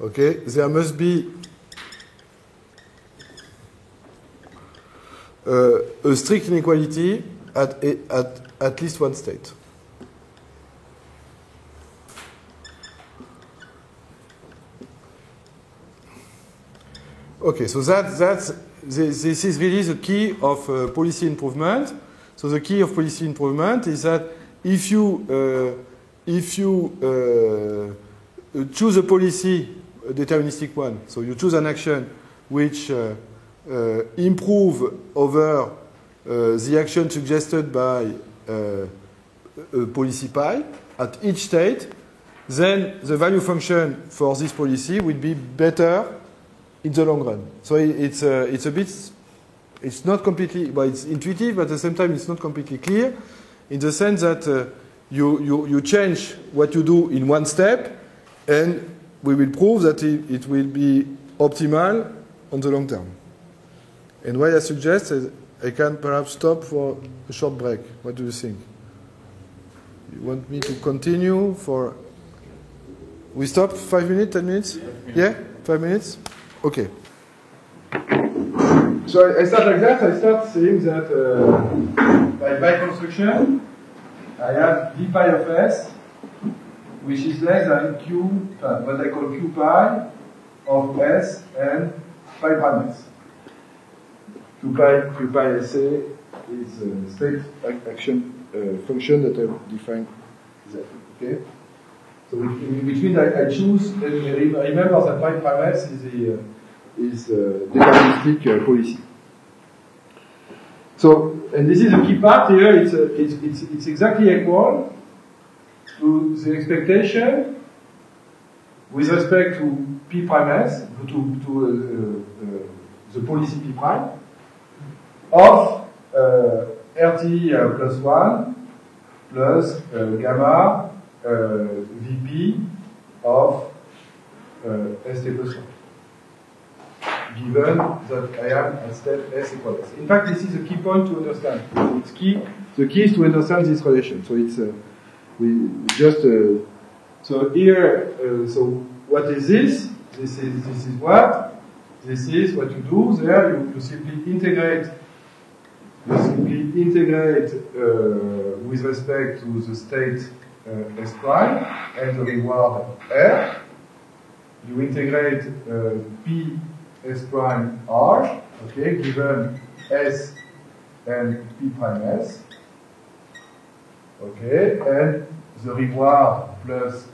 Okay, there must be a strict inequality at least one state. Okay, so this is really the key of policy improvement. So the key of policy improvement is that if you choose a policy, a deterministic one, so you choose an action which improve over the action suggested by a policy pi at each state, then the value function for this policy will be better in the long run. So it's a bit, it's not completely, well, it's intuitive, but at the same time it's not completely clear, in the sense that you change what you do in one step, and we will prove that it will be optimal on the long term. And what I suggest is I can perhaps stop for a short break. What do you think? You want me to continue for... We stop 5 minutes, 10 minutes? Yeah? 5 minutes? Okay. So I start like that. I start saying that by construction, I have v pi of s, which is less than q, what I call q pi of s and pi prime s. Q pi SA is a state action function that I define z. Okay? So which means I choose, remember that pi prime s is deterministic policy. So, and this is the key part here, it's exactly equal to the expectation with respect to p prime s, to the policy p prime, of RT plus 1 plus gamma Vp of St plus 1, given that I am at step S equals S. In fact, this is a key point to understand. It's key. The key is to understand this relation. So it's we just so here. So what is this? This is what? This is what you do there. You simply integrate. You simply integrate with respect to the state S prime and the reward R. You integrate P S prime R, okay, given S and P prime S, okay, and the reward plus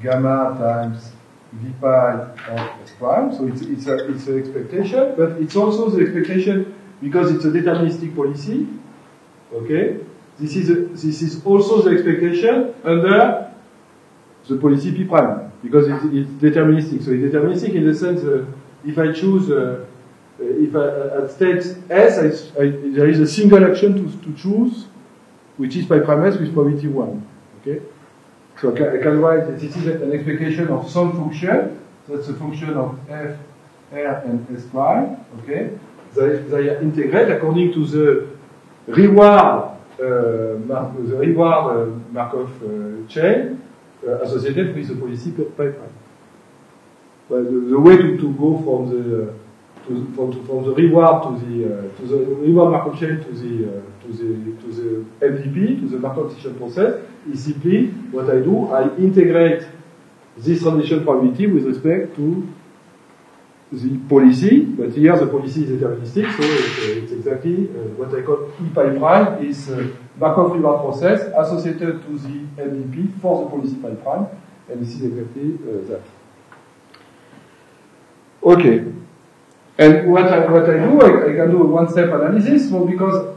gamma times V pi of S prime. So it's an expectation, but it's also the expectation because it's a deterministic policy, okay. This is also the expectation under the policy P prime because it's deterministic. So it's deterministic in the sense. If I choose, if at state S, there is a single action to choose, which is pi prime S with probability 1. Okay? So I can write that this is an expectation of some function. That's a function of f, r, and s prime. Okay? They are integrate according to the reward, Markov chain associated with the policy pi prime. Well, the way to go from the reward to the reward Markov chain to the MDP, to the Markov decision process, is simply what I do. I integrate this transition probability with respect to the policy, but here the policy is deterministic, so it's exactly what I call E pi prime is Markov reward process associated to the MDP for the policy pi prime, and this is exactly that. Okay, and what I do, I can do a one-step analysis, so because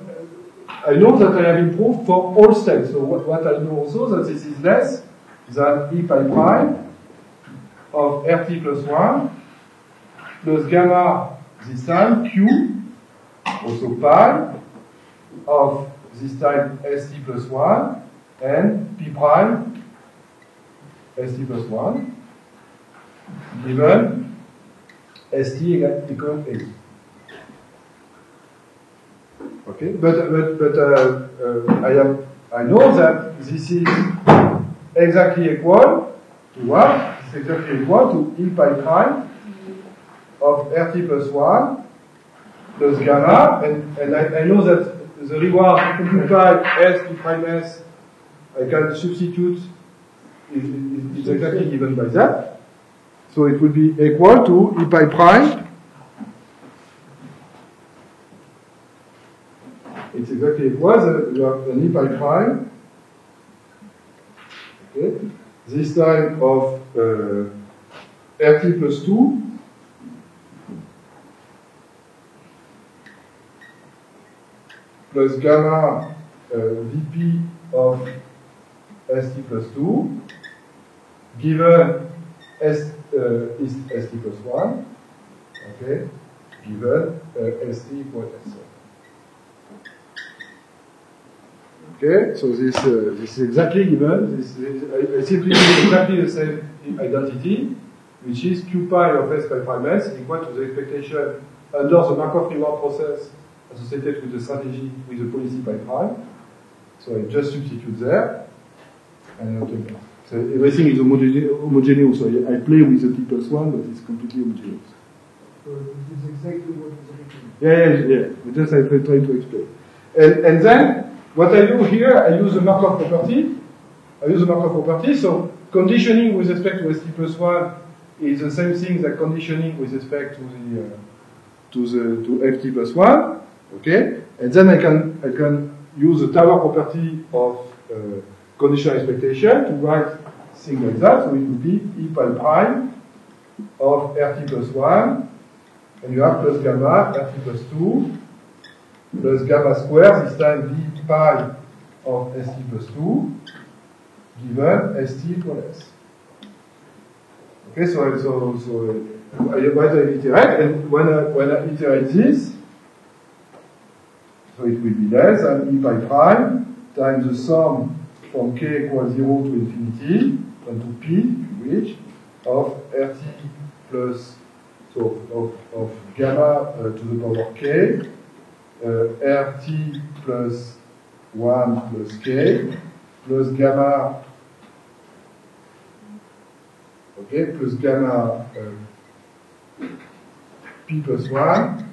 I know that I have improved for all steps. So what I know also that this is less than E pi prime of RT plus 1 plus gamma this time Q, also pi of this time ST plus 1 and P prime ST plus 1 given ST equal A. Okay, but I know that this is exactly equal to what? It's exactly equal to E pi prime of RT plus 1 plus gamma, and I know that the reward implied S P prime S, I can substitute, is exactly given by that. So it will be equal to E pi prime. It's exactly equal, you have an E pi prime. Okay. This time of RT plus 2 plus gamma Vp of St plus 2 given S is St plus 1, okay, given St equal S. Okay, so this is exactly given. I simply use exactly the same identity, which is Q pi of S pi prime S equal to the expectation under the Markov reward process associated with the strategy with the policy pi prime. So I just substitute there, and I take that. So everything is homogeneous. So I play with the T plus 1, but it's completely homogeneous. So this is exactly what is written. Yeah. Just I try to explain. And then what I do here, I use the Markov property. So conditioning with respect to St plus 1 is the same thing that conditioning with respect to Ft plus 1. Okay, and then I can use the Tower property of conditional expectation to write things like that. So it would be E pi prime of Rt plus 1, and you have plus gamma Rt plus 2 plus gamma square, this time V pi of St plus 2 given St equal S. Okay, so I iterate, and when I iterate this, so it will be less than E pi prime times the sum from k equals 0 to infinity and to p, which of Rt plus, so of gamma to the power k, Rt plus 1 plus k plus gamma, okay, plus gamma p plus 1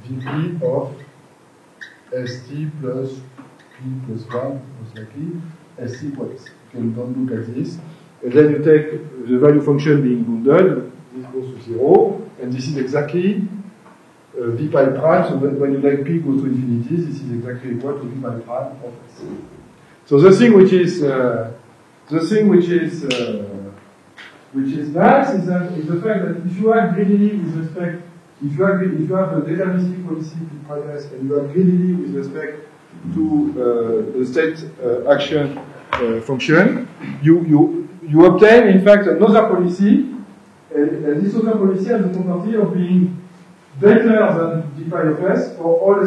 Vp of St plus p plus 1, most likely, St equals. Okay, don't look at this. And then you take the value function being bundled, this goes to 0, and this is exactly V pi prime, so when you let p goes to infinity, this is exactly equal to V pi prime of S. So the thing which is nice is the fact that if you act greedily with respect, if you have a deterministic policy P prime S and you act greedily with respect to the state action function, you obtain in fact another policy, and this other policy has the property of being better than d pi of S for all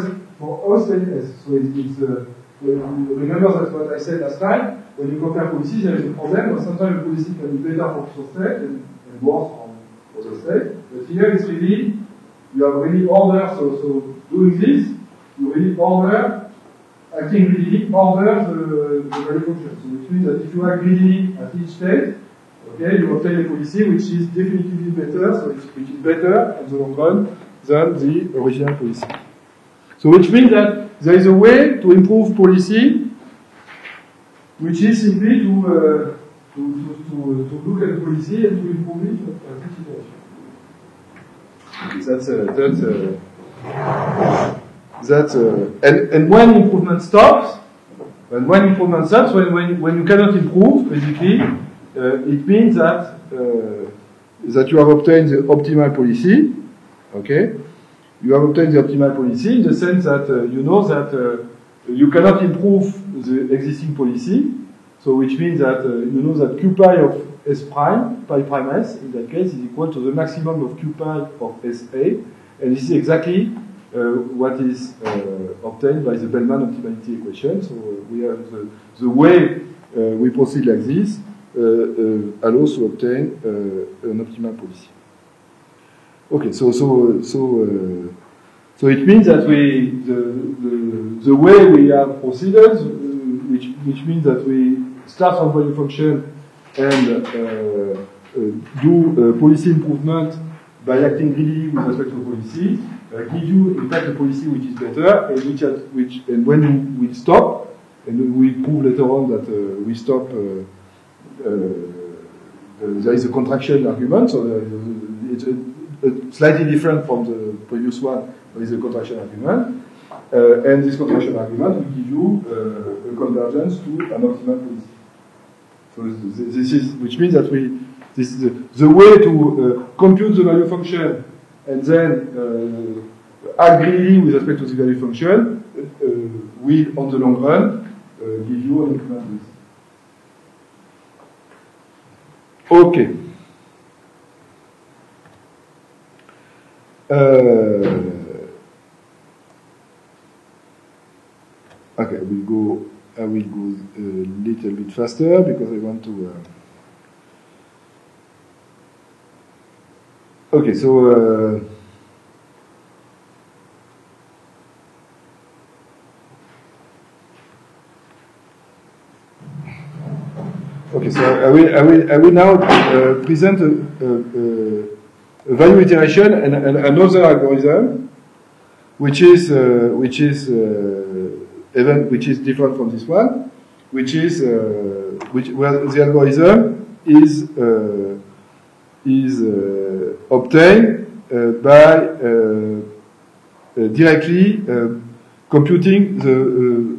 state S. So remember that what I said last time, when you compare policies, there is a problem, but sometimes a policy can be better for some state and worse for other state. But here it's really, you have really order, so doing this, you really order, acting greedily, order the value function. So which means that if you act greedily at each state, okay, you obtain a policy which is definitively better, so which is better in the long run than the original policy. So which means that there is a way to improve policy, which is simply to look at the policy and to improve it at each iteration. And when improvement stops, when you cannot improve, basically, it means that you have obtained the optimal policy. Okay, you have obtained the optimal policy in the sense that you know that you cannot improve the existing policy. So which means that you know that Q pi of S prime, pi prime S, in that case, is equal to the maximum of Q pi of SA, and this is exactly what is obtained by the Bellman optimality equation. So we have the way we proceed like this allows to obtain an optimal policy. Okay, so it means that the way we have proceeded, which means that we start from value function and do policy improvement by acting greedily with respect to the policy, give you in fact a policy which is better, and when we stop, and we prove later on that we stop, there is a contraction argument, so it's slightly different from the previous one. There is a contraction argument, and this contraction argument will give you a convergence to an optimal policy. So this is, which means that this is the way to compute the value function and then act greedily with respect to the value function will, on the long run, give you an optimal policy. Okay. Okay, I will go a little bit faster because I want to. Okay, so. Okay, so I will now present a value iteration and another algorithm, which is different from this one, where the algorithm is obtained by directly computing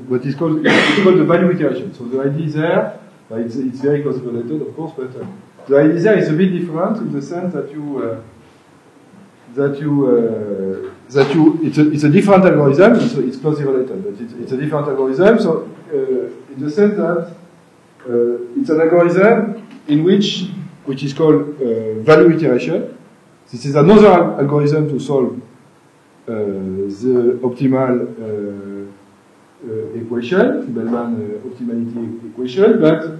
what is called the value iteration. So the idea is there. It's very closely related, of course, but the idea there is a bit different in the sense that it's a different algorithm, so it's closely related, but it's a different algorithm. So in the sense that it's an algorithm which is called value iteration. This is another algorithm to solve the optimal equation, Bellman optimality equation, but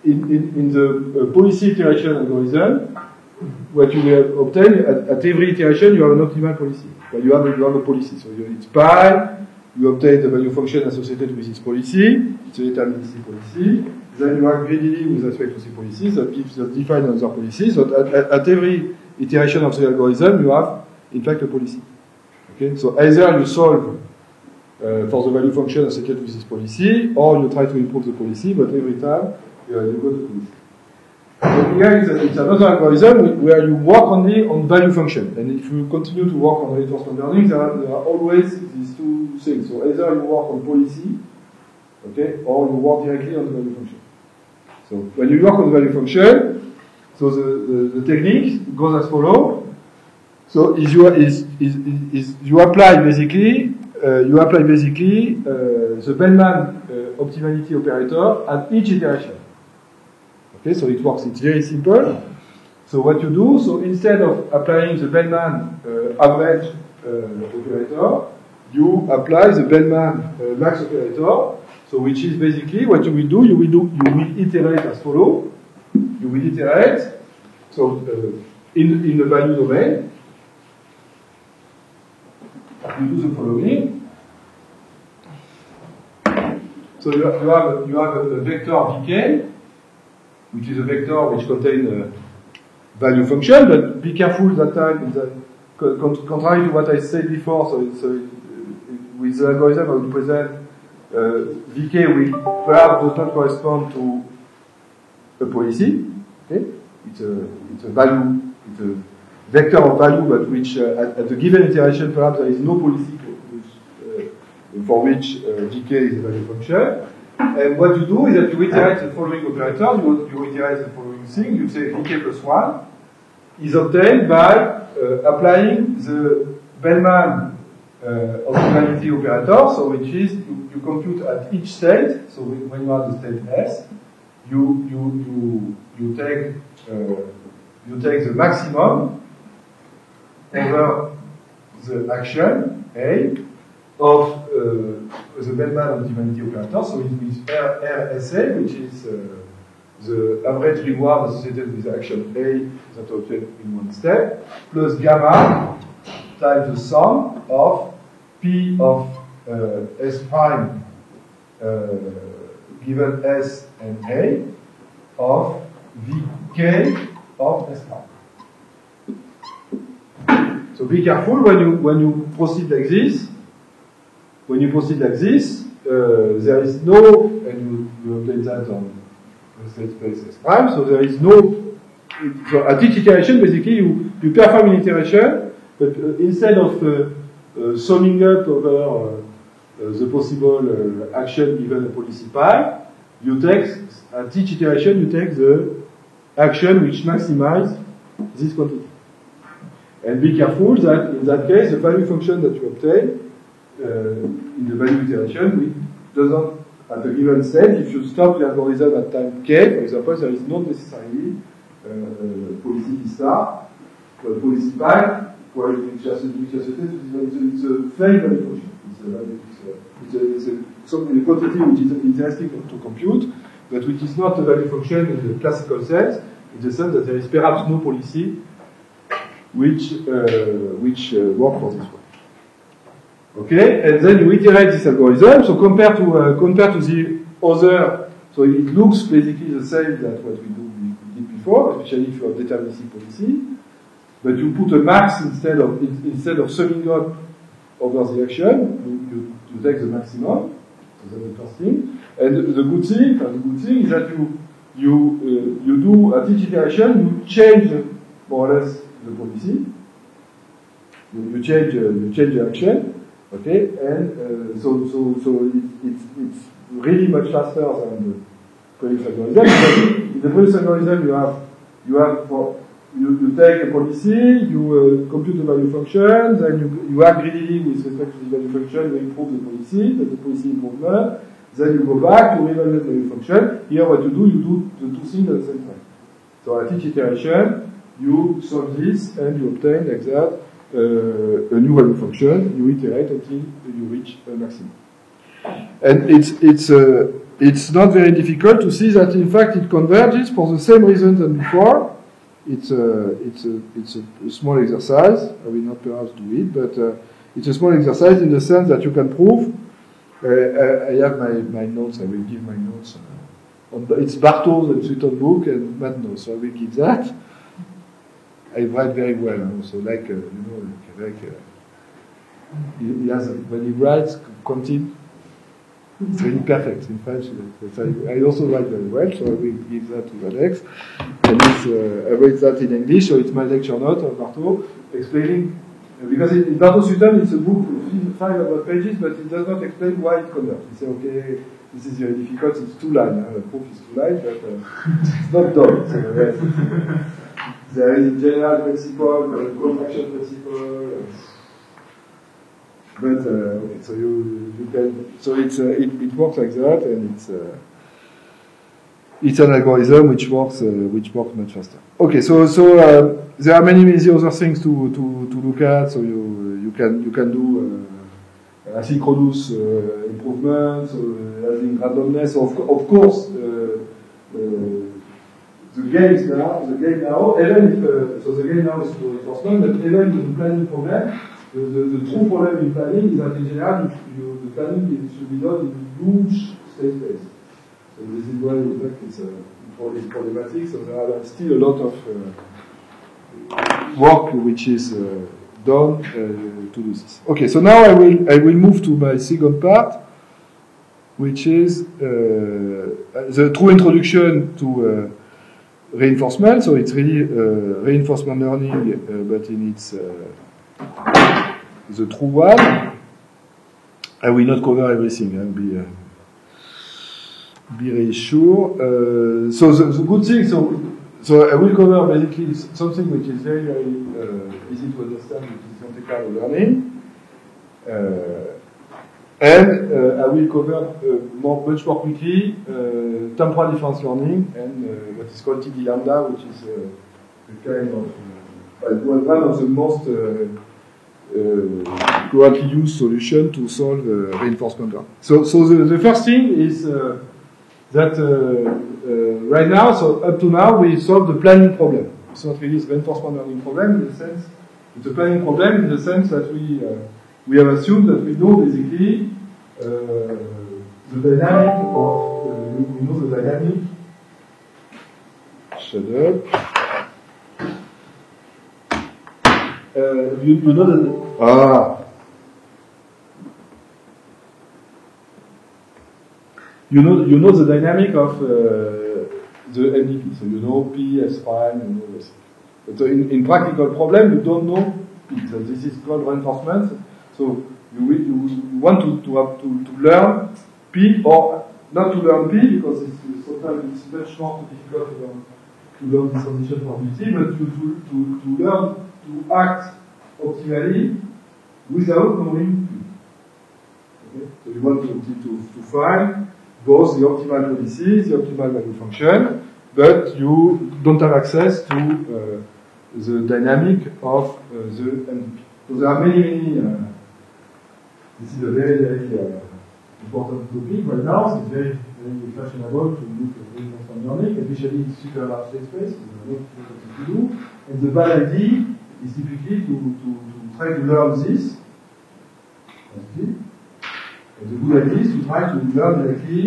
in the policy iteration algorithm, what you will obtain at every iteration, you have an optimal policy. Well, you have a policy. So it's pi, you obtain the value function associated with this policy, it's a deterministic policy. Then you act greedily with respect to the policies that define another policy. So at every iteration of the algorithm, you have, in fact, a policy. Okay? So either you solve for the value function associated with this policy, or you try to improve the policy, but every time you go to the policy. So here it's another algorithm where you work only on value function. And if you continue to work on reinforcement learning, there are always these two things. So either you work on policy, okay, or you work directly on the value function. So when you work on the value function, so the technique goes as follows. So you apply basically the Bellman optimality operator at each iteration. Okay, so it works. It's very simple. So what you do, so instead of applying the Bellman average operator, you apply the Bellman max operator. So which is basically what you will do. You will iterate as follows. You will iterate. So in the value domain, you do the following. So you have a vector vk, which is a vector which contains a value function, but be careful that time, contrary to what I said before, so with the algorithm I will present, vk will perhaps does not correspond to a policy. Okay? It's a value, it's a vector of value, but which at a given iteration perhaps there is no policy for which vk is a value function. And what you do is that you iterate the following operator, you iterate the following thing, you say vk plus 1 is obtained by applying the Bellman optimality operator, so which is you compute at each state, so when you have the state S, you take the maximum over the action A of the Bellman optimality operator, so it is RSA, which is the average reward associated with the action A that obtained in one step, plus gamma times the sum of P of S prime given S and A of Vk of S5. So be careful when you proceed like this. When you proceed like this, there is no, and you update that on state space S prime. So there is no. So at each iteration, basically, you perform an iteration, but instead of summing up over the possible action given a policy pi, you take at each iteration you take the action which maximizes this quantity. And be careful that in that case, the value function that you obtain in the value iteration does not, at a given state, if you stop the algorithm at time k, for example, there is not necessarily policy p star, policy pi, where it's a fair value function. It's a quantity which is interesting to compute, but which is not a value function in the classical sense, in the sense that there is perhaps no policy which work for this one. Okay, and then you iterate this algorithm. So compared to the other, so it looks basically the same that what we did before, especially if you have deterministic policy, but you put a max instead of summing up over the action. You take the maximum. So that's the first thing. And the good thing is that you do at each iteration you change more or less the policy. You change the action. Okay, and so it's really much faster than the previous algorithm. In the previous algorithm, you take a policy, you compute the value function, then you act greedily with respect to the value function, you improve the policy, the policy improvement, then you go back to evaluate the value function. Here, what you do the two things at the same time. So at each iteration, you solve this and you obtain like that. A new value function, you iterate until you reach a maximum. And it's not very difficult to see that in fact it converges for the same reason than before. It's a small exercise. I will not perhaps do it, but it's a small exercise in the sense that you can prove. I have my notes. I will give my notes. It's Bartos and Sutton book and Matt knows, so I will give that. I write very well, so he has, when he writes, content, it's really perfect in French. I also write very well, so I will give that to Alex. And I write that in English, so it's my lecture note of Bartos, explaining, because in Bartos Sutton it's a book of 500 pages, but it does not explain why it converts. He says, okay, this is very difficult, it's 2 lines, the proof is 2 lines, but it's not done. So, there is a general principle, a contraction principle, but okay, so you can, so it works like that, and it's an algorithm which works much faster. Okay, so there are many other things to look at. So you can do asynchronous improvements, adding randomness. Of course. The game now, even if, so the game now is to reinforcement, but even in the planning problem, the true problem in planning is that in general, the planning should be done in huge state space. So this is why in fact it's problematic, so there are still a lot of work which is done to do this. Okay, so now I will move to my second part, which is the true introduction to reinforcement. So it's really reinforcement learning, but in its the true one. I will not cover everything. I'll be really sure. So the good thing. So I will cover basically something which is very easy to understand, which is Monte Carlo learning. And I will cover much more quickly temporal difference learning and what is called TD lambda, which is a kind of one of the most currently used solution to solve reinforcement learning. So the first thing is that right now, so up to now, we solve the planning problem. It's not really a reinforcement learning problem in the sense, it's a planning problem in the sense that we have assumed that we know basically the dynamic of, we know the dynamic. Shut up. you know that you know the dynamic of the MDP. So you know P, S prime, you know this. But in practical problem, you don't know P. So this is called reinforcement. So you want to learn P, or not to learn P, because sometimes it's much more difficult to learn this condition for BT, but to learn to act optimally without knowing P. Okay? So you want to find both the optimal policy, the optimal value function, but you don't have access to the dynamic of the MDP. So there are many, this is a very important topic right now. So it's very fashionable to look at reinforcement learning, especially in super large state space. There's a lot to do. And the bad idea is typically to try to learn this. And the good idea is to try to learn directly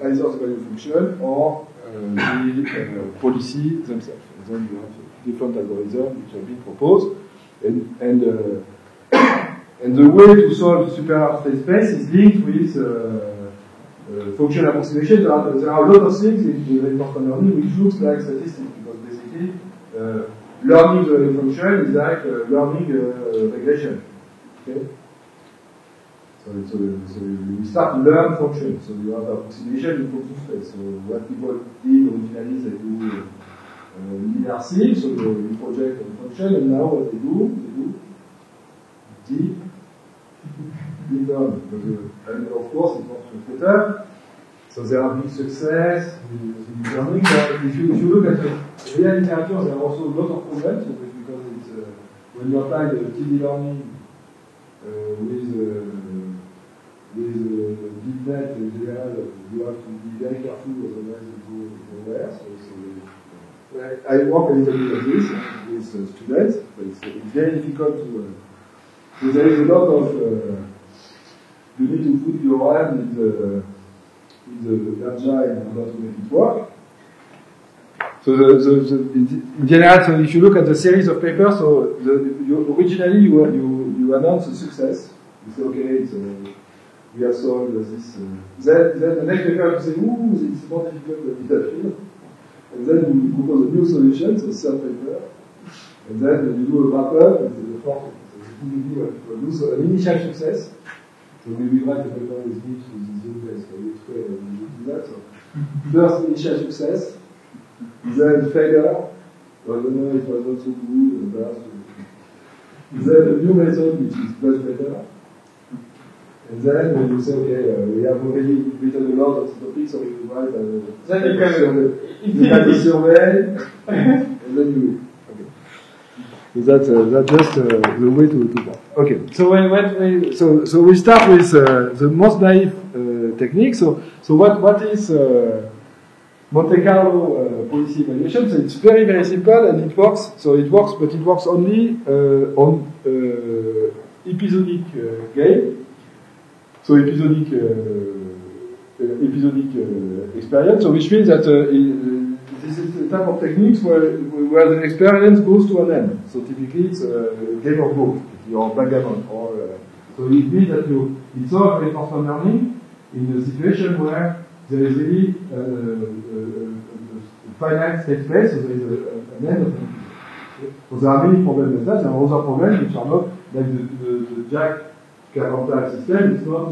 either the value function or the policy themselves. And then you have different algorithms which have been proposed. And the way to solve super large state space is linked with function approximation. There are a lot of things in the reinforcement learning which looks like statistics, because basically learning the value function is like learning regression. Okay? So you start to learn functions. So you have approximation in function space. So what people did originally, they do linear things, so you project a function, and now what they do deep learn. And of course, it's not better. So there are big success with deep learning. But if you look at the real literature, there are also a lot of problems, because it's, when you apply the TD learning with deep net in general, you have to be very careful, otherwise you go nowhere. So I work a little bit on this with students, but it's very difficult to. So there is a lot of. You need to put your hand in the engine in order to make it work. So in general, so if you look at the series of papers, so originally you announce a success. You say, okay, we have solved this. Then the next paper you say, ooh, it's more difficult than that field. And then you propose a new solution, so third paper. And then you do a wrap-up, and the fourth. So typically what people do, so an initial success. So we will write a paper with me to this new place, so we explain and we do that. So first initial success, then failure. I don't know, it was not so good, then a new method which is much better. And then when you say, okay, we have already written a lot of topics, so you write then you can survey, and then you. Okay. So that's just the way to work. Okay. So we start with the most naive technique. So what is Monte Carlo policy evaluation? So it's very simple, and it works. So it works, but it works only on episodic game. So episodic experience, so which means that this is the type of techniques where the experience goes to an end. So typically it's a game of Go, or backgammon, or so it means that it's all reinforcement learning in a situation where there is really a finite state space, so there is an end of it. So there are many problems with that. There are other problems which are not like the Jack Carpenter system. It's not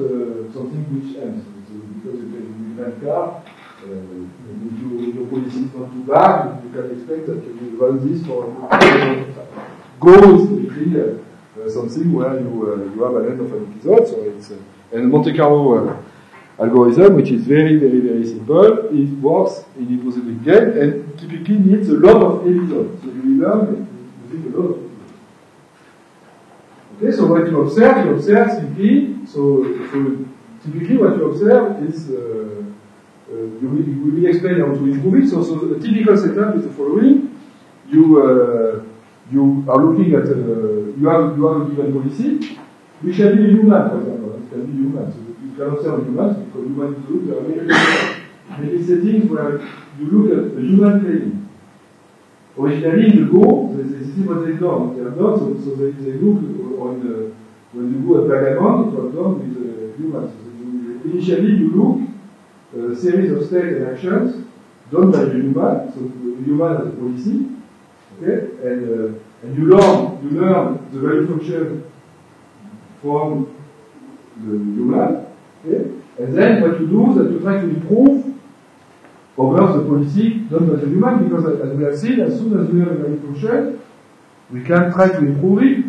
something which ends. Because you can rent car, if your policy is not too bad, you can expect that you will run this for a long time. Go is typically something where you have an end of an episode. So it's and Monte Carlo algorithm, which is very simple. It works in episodic game and typically needs a lot of episodes. So you learn using a lot of episodes. Okay, so what you observe simply, so typically what you observe is, we will explain how to improve it. So the typical setup is the following. You are looking at, you have a given policy, which can be a human, for example. It can be human. So you can observe humans, because humans do, there are many settings where you look at a human playing. originally in the Go, this is what they've done. They have done, so they look on when you go at Bergamo, it was done with humans. So initially, you look a series of states and actions done by the human, so the human as a policy, okay, and you learn the value function from the human, okay, and then what you do is that you try to improve over the policy done by the human, because as we have seen, as soon as we have a value function, we can try to improve it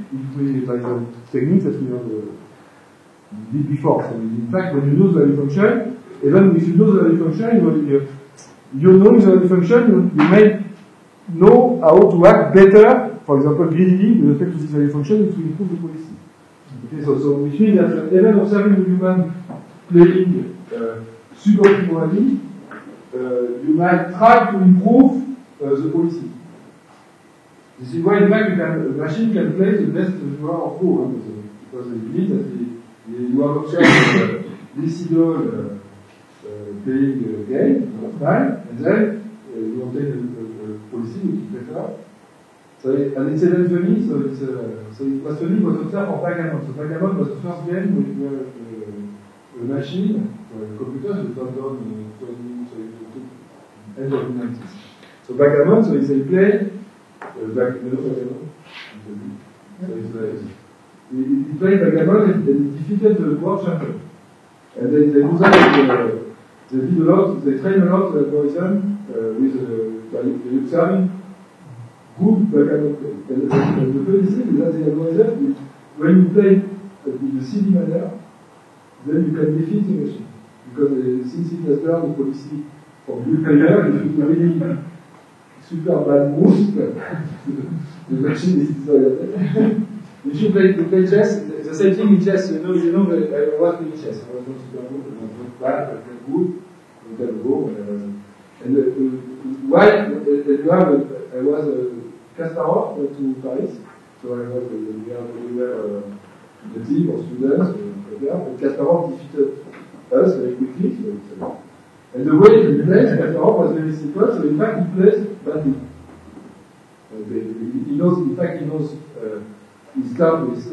by the techniques that we have did before. So in fact, when you know the value function, even if you know the value function, you know the value function, you may know how to act better, for example, greedily with respect to this value function to improve the policy. Okay, so which means that even observing the human playing suboptimally, you might try to improve the policy. This is why, in fact, a machine can play the best joueur of Go, because it means that you have observed this idol playing a game of time, and then you obtain a policy which is better. So, and it's even funny, so it was funny, was observed for Backgammon. So Backgammon was the first game where a machine, or a computer, was done end of the 90s. So Backgammon, so they play backgammon. So he played backgammon and he defeated the world champion. And they do that. They did a lot. They train a lot the algorithm by observing good backgammon play. And the funny thing is that the algorithm, when you play in the CD manner, then you can defeat the machine. Because since it has learned the policy from the player, if you really super bad moves, the machine is disoriented. If you play chess, the same thing in chess, I was playing chess. I was not super good, I was not bad, I was not good, I can go. And why I was Kasparov to Paris, so I was we were the team of students, and Kasparov defeated us very quickly. And the way he plays Kasparov was very simple, so in fact he plays badly. He knows, he starts with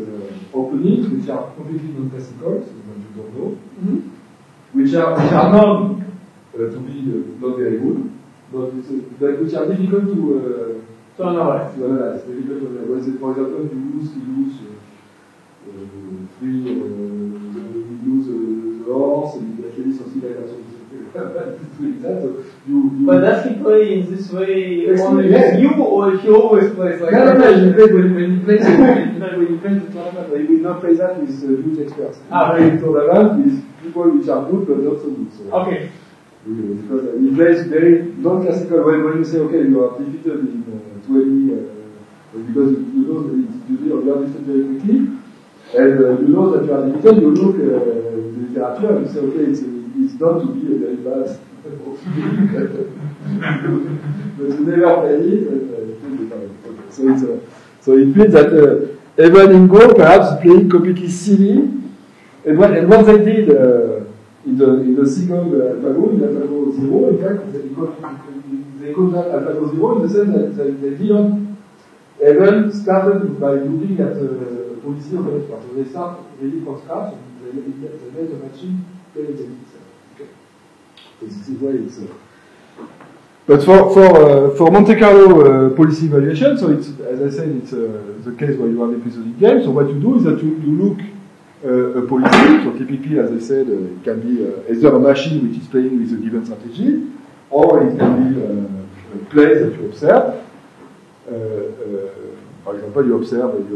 openings which are completely non-classical, so that you don't know, which are known to be not very good, but which are difficult to analyze. Difficult to analyze. For example, you lose you lose the horse, and you actually something like that. But does he play in this way only with you, or he always plays like that? No, he plays when he plays the tournament, he will not play that with huge experts. He plays the tournament with people which are good but not so good. So, okay. Because he plays very non-classical. When you say, okay, you are defeated in 20, because you know you are defeated very quickly, and you know that you are defeated, you look at the literature and you say, okay, it's not to be a very bad but you never play it. So it means that even in Go, perhaps playing completely silly. And what they did in the second AlphaGo, in AlphaGo 0, in fact, they call that AlphaGo 0 in the sense that they didn't even started by looking at the policy of the network. So they start really from scratch and they made the machine play against itself. This is why it's. But for Monte Carlo policy evaluation, so it's, as I said, it's the case where you have episodic games. So what you do is that you look a policy. So typically, as I said, it can be either a machine which is playing with a given strategy, or it can be plays that you observe. For example, you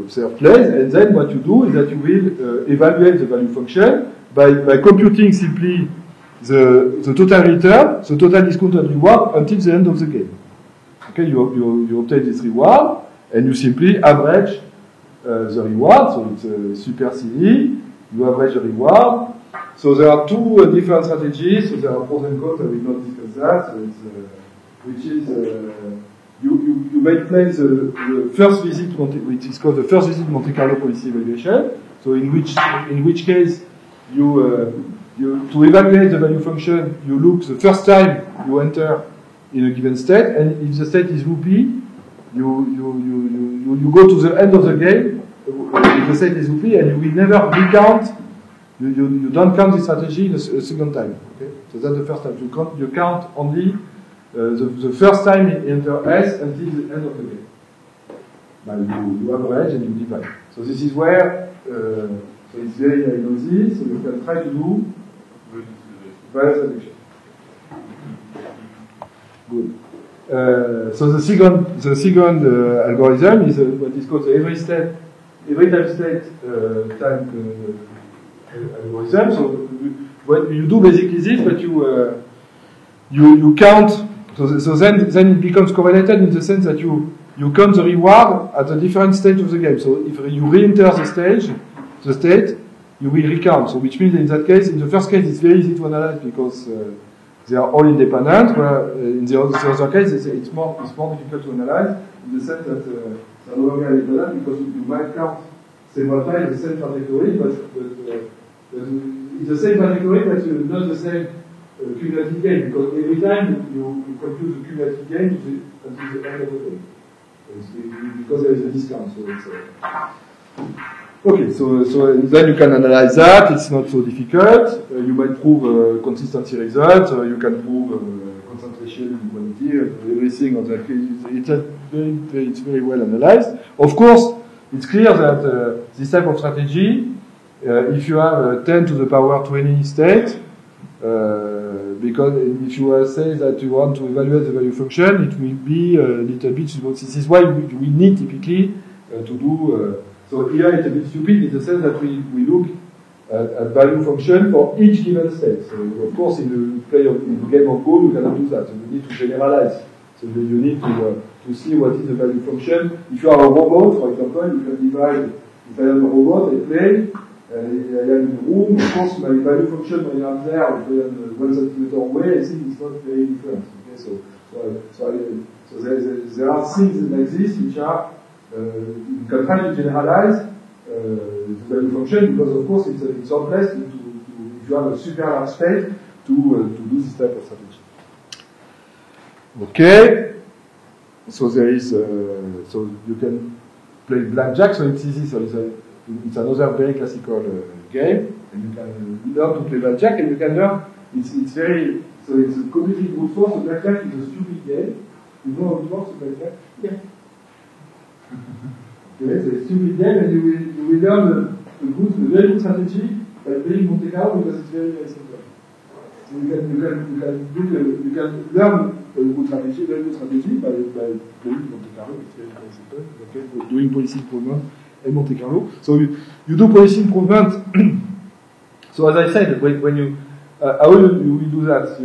observe plays, and then what you do is that you will evaluate the value function by computing simply the total return, the total discounted reward until the end of the game. Okay, you obtain this reward, and you simply average the reward. So it's super silly. You average the reward. So there are two different strategies. So there are pros and cons. I will not discuss that. So which is you may play the first visit, which is called the first visit Monte Carlo policy evaluation. So in which case to evaluate the value function, you look the first time you enter in a given state, and if the state is loopy, you go to the end of the game if the state is UP, and you will never recount. You don't count the strategy a second time. Okay, so that's the first time. You count only the first time you enter S until the end of the game. Now you average and you divide. So this is where so it's very noisy. So you can try to do various reduction. Good. So the second algorithm is what is called the every time state time algorithm. So what you do basically this, but you count. So then it becomes correlated in the sense that you count the reward at a different stage of the game. So if you re-enter the state, you will recount. So which means in that case, in the first case, it's very easy to analyze because they are all independent. Where in the other case, it's more difficult to analyze in the sense that they are no longer independent because you might count several times the same trajectory, but it's the same trajectory, but not the same cumulative gain, because every time you compute the cumulative gain until the end of the game. Because there is a discount. So it's, okay, so then you can analyze that. It's not so difficult. You might prove consistency result. You can prove concentration, quality, everything on that case. It's very well analyzed. Of course, it's clear that this type of strategy, if you have 10 to the power 20 state, because if you say that you want to evaluate the value function, it will be a little bit. This is why we need typically to do. So here it's a bit stupid in the sense that we look at value function for each given state. So of course, in the game of Go, you cannot do that. So you need to generalize. So you need to see what is the value function. If you are a robot, for example, you can divide. If I am a robot, I play. I am in the room. Of course, my value function when I am there, if I am 1 centimeter away, I think it's not very different. Okay, so there are things like this which are you can try to generalize the value function because, of course, it's our place if you have a super large state to do this type of strategy. Okay, so there is so you can play blackjack. So it's easy. So it's another very classical game, and you can learn to play blackjack, and you can learn. It's very so it's completely brute force. So blackjack is a stupid game. You know how it works, blackjack? Yeah. Okay, so it's a stupid game, and you will learn a very good strategy by playing Monte Carlo because it's very very simple. So you can learn a good strategy, very good strategy by playing Monte Carlo. It's very very simple. Okay, doing policy improvement and Monte Carlo. So you do policy improvement. So as I said, when you how you will do that?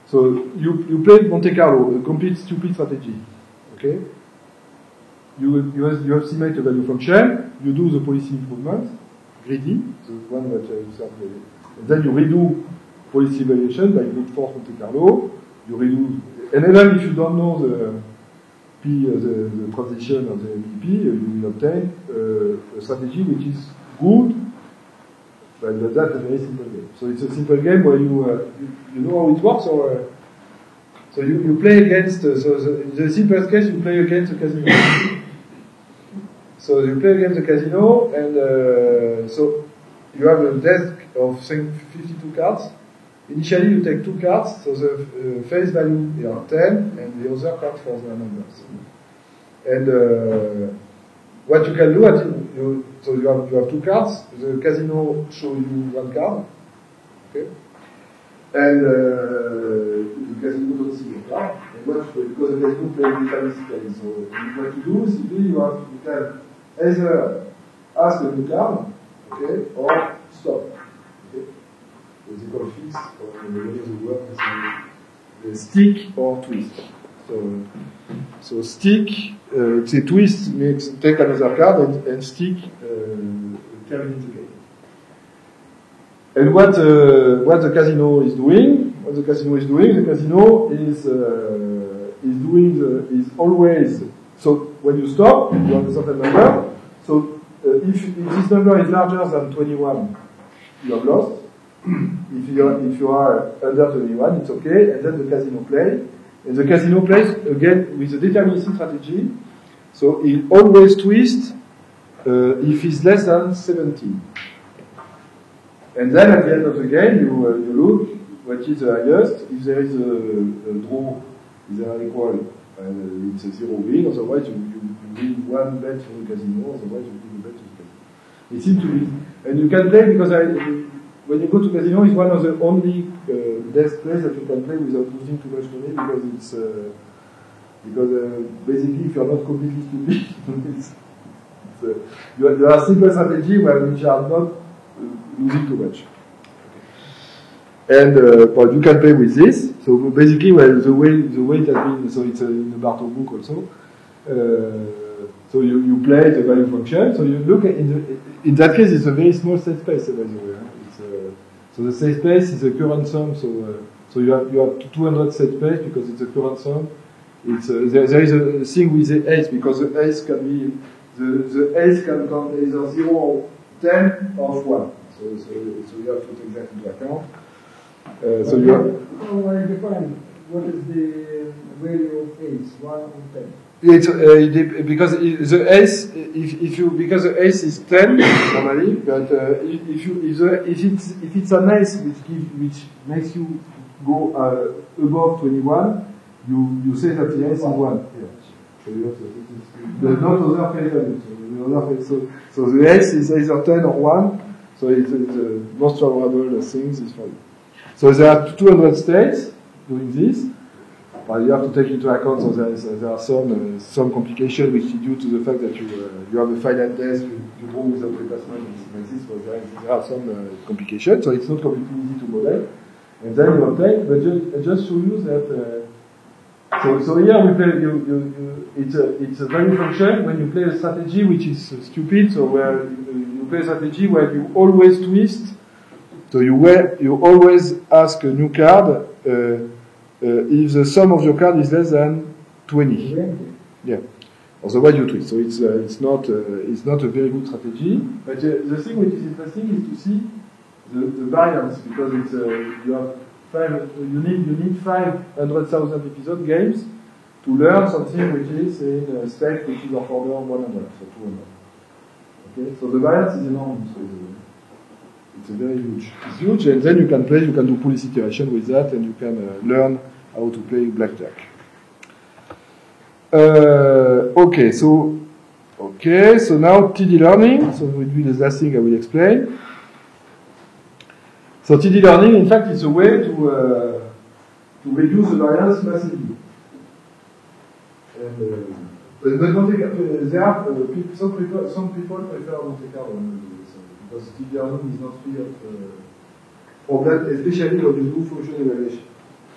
So you play Monte Carlo, a complete stupid strategy. Okay. You estimate a value function. You do the policy improvement, greedy, the one that you start playing. And then you redo policy evaluation by brute force Monte Carlo. You redo, and even if you don't know the transition of the MVP, you will obtain a strategy which is good, but that's a very simple game. So it's a simple game where you know how it works, or so you play against. So in the simplest case, you play against a casino. So you play against the casino, and so you have a deck of 52 cards. Initially, you take 2 cards, so the face value are 10, and the other card for the numbers. And what you can do, so you have 2 cards. The casino shows you 1 card, okay, and the casino don't see your card. And because the casino plays deterministically, so what you do simply you can either ask a new card, okay, or stop. They call fix, or the word is stick or twist. So stick, say twist makes take another card and stick terminate the game. And what the casino is doing? The casino is always. So when you stop, you have a certain number. So if this number is larger than 21, you have lost. If you are under 21, it's okay, and then the casino plays. And the casino plays again with the deterministic strategy. So he always twists if it's less than 17. And then at the end of the game, you look what is the highest. If there is a draw, is there equal, and it's a 0 win. Otherwise, you win one bet for the casino. Otherwise, you win a bet to the casino. It seems to be, and you can play because when you go to casino, it's one of the only best plays that you can play without losing too much money because it's basically if you're not completely stupid, there are simple strategies which are not losing too much. And but you can play with this. So basically, the way it has been, so it's in the Bartok book also. So you play the value function. So you look at in that case, it's a very small state space, by the way. So the state space is a current sum. So you have 200 state space because it's a current sum. It's there is a thing with the ace because the ace can be the ace can count either 0 or 10 or 1. So you have to take that into account. So you have. How I define what is the value of ace, 1 or 10? It's because the ace, because the ace is 10 normally, but if it's an ace which makes you go above 21, you say that the ace is 1. Yeah. So you have to, there's not other failure. So the ace is either 10 or 1. So it's the most favorable things is for you. So there are 200 states doing this. But you have to take into account so there are some complications which is due to the fact that you have a finite test, you go without replacement and things like this. So there are some complications. So it's not completely easy to model. And then you obtain, but just show you that. So here we play. It's a value function when you play a strategy which is stupid. So where you play a strategy where you always twist. So you always ask a new card. If the sum of your card is less than 20, yeah. Otherwise you twist. So it's not a very good strategy. But the thing which is interesting is to see the variance because it's you have you need 500,000 episode games to learn something which is in a state which is of order 100, so 200. Okay, so the variance is enormous. So it's a very huge. It's huge, and then you can do policy iteration with that, and you can learn how to play blackjack. Okay, so now TD learning. So will be the last thing I will explain. So TD learning, in fact, is a way to reduce the variance massively. And but there are some people prefer Monte Carlo because TD learning is not free of problem, especially when you do function evaluation.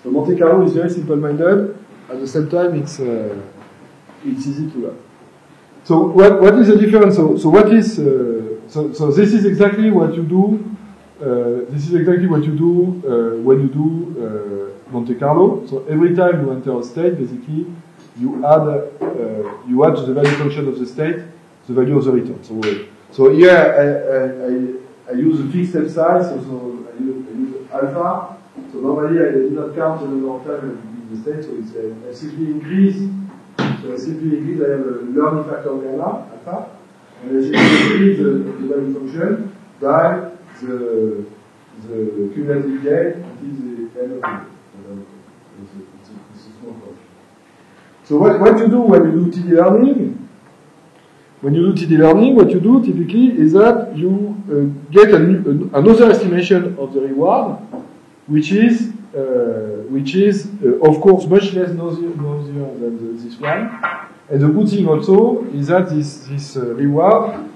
So Monte Carlo is very simple-minded. At the same time, it's easy to learn. So what is the difference? So what is so this is exactly what you do. This is exactly what you do when you do Monte Carlo. So every time you enter a state, basically you add to the value function of the state the value of the return. So here I use a fixed step size. So I use alpha. So normally I do not count the number of times in the state. So it's I simply increase. So I have a learning factor gamma alpha, and I simply increase the value function by the cumulative gain until the end of the day. It's a small function. So what you do when you do TD learning? When you do TD learning, what you do typically is that you get another estimation of the reward, which is of course much less noisier than this one. And the good thing also is that this reward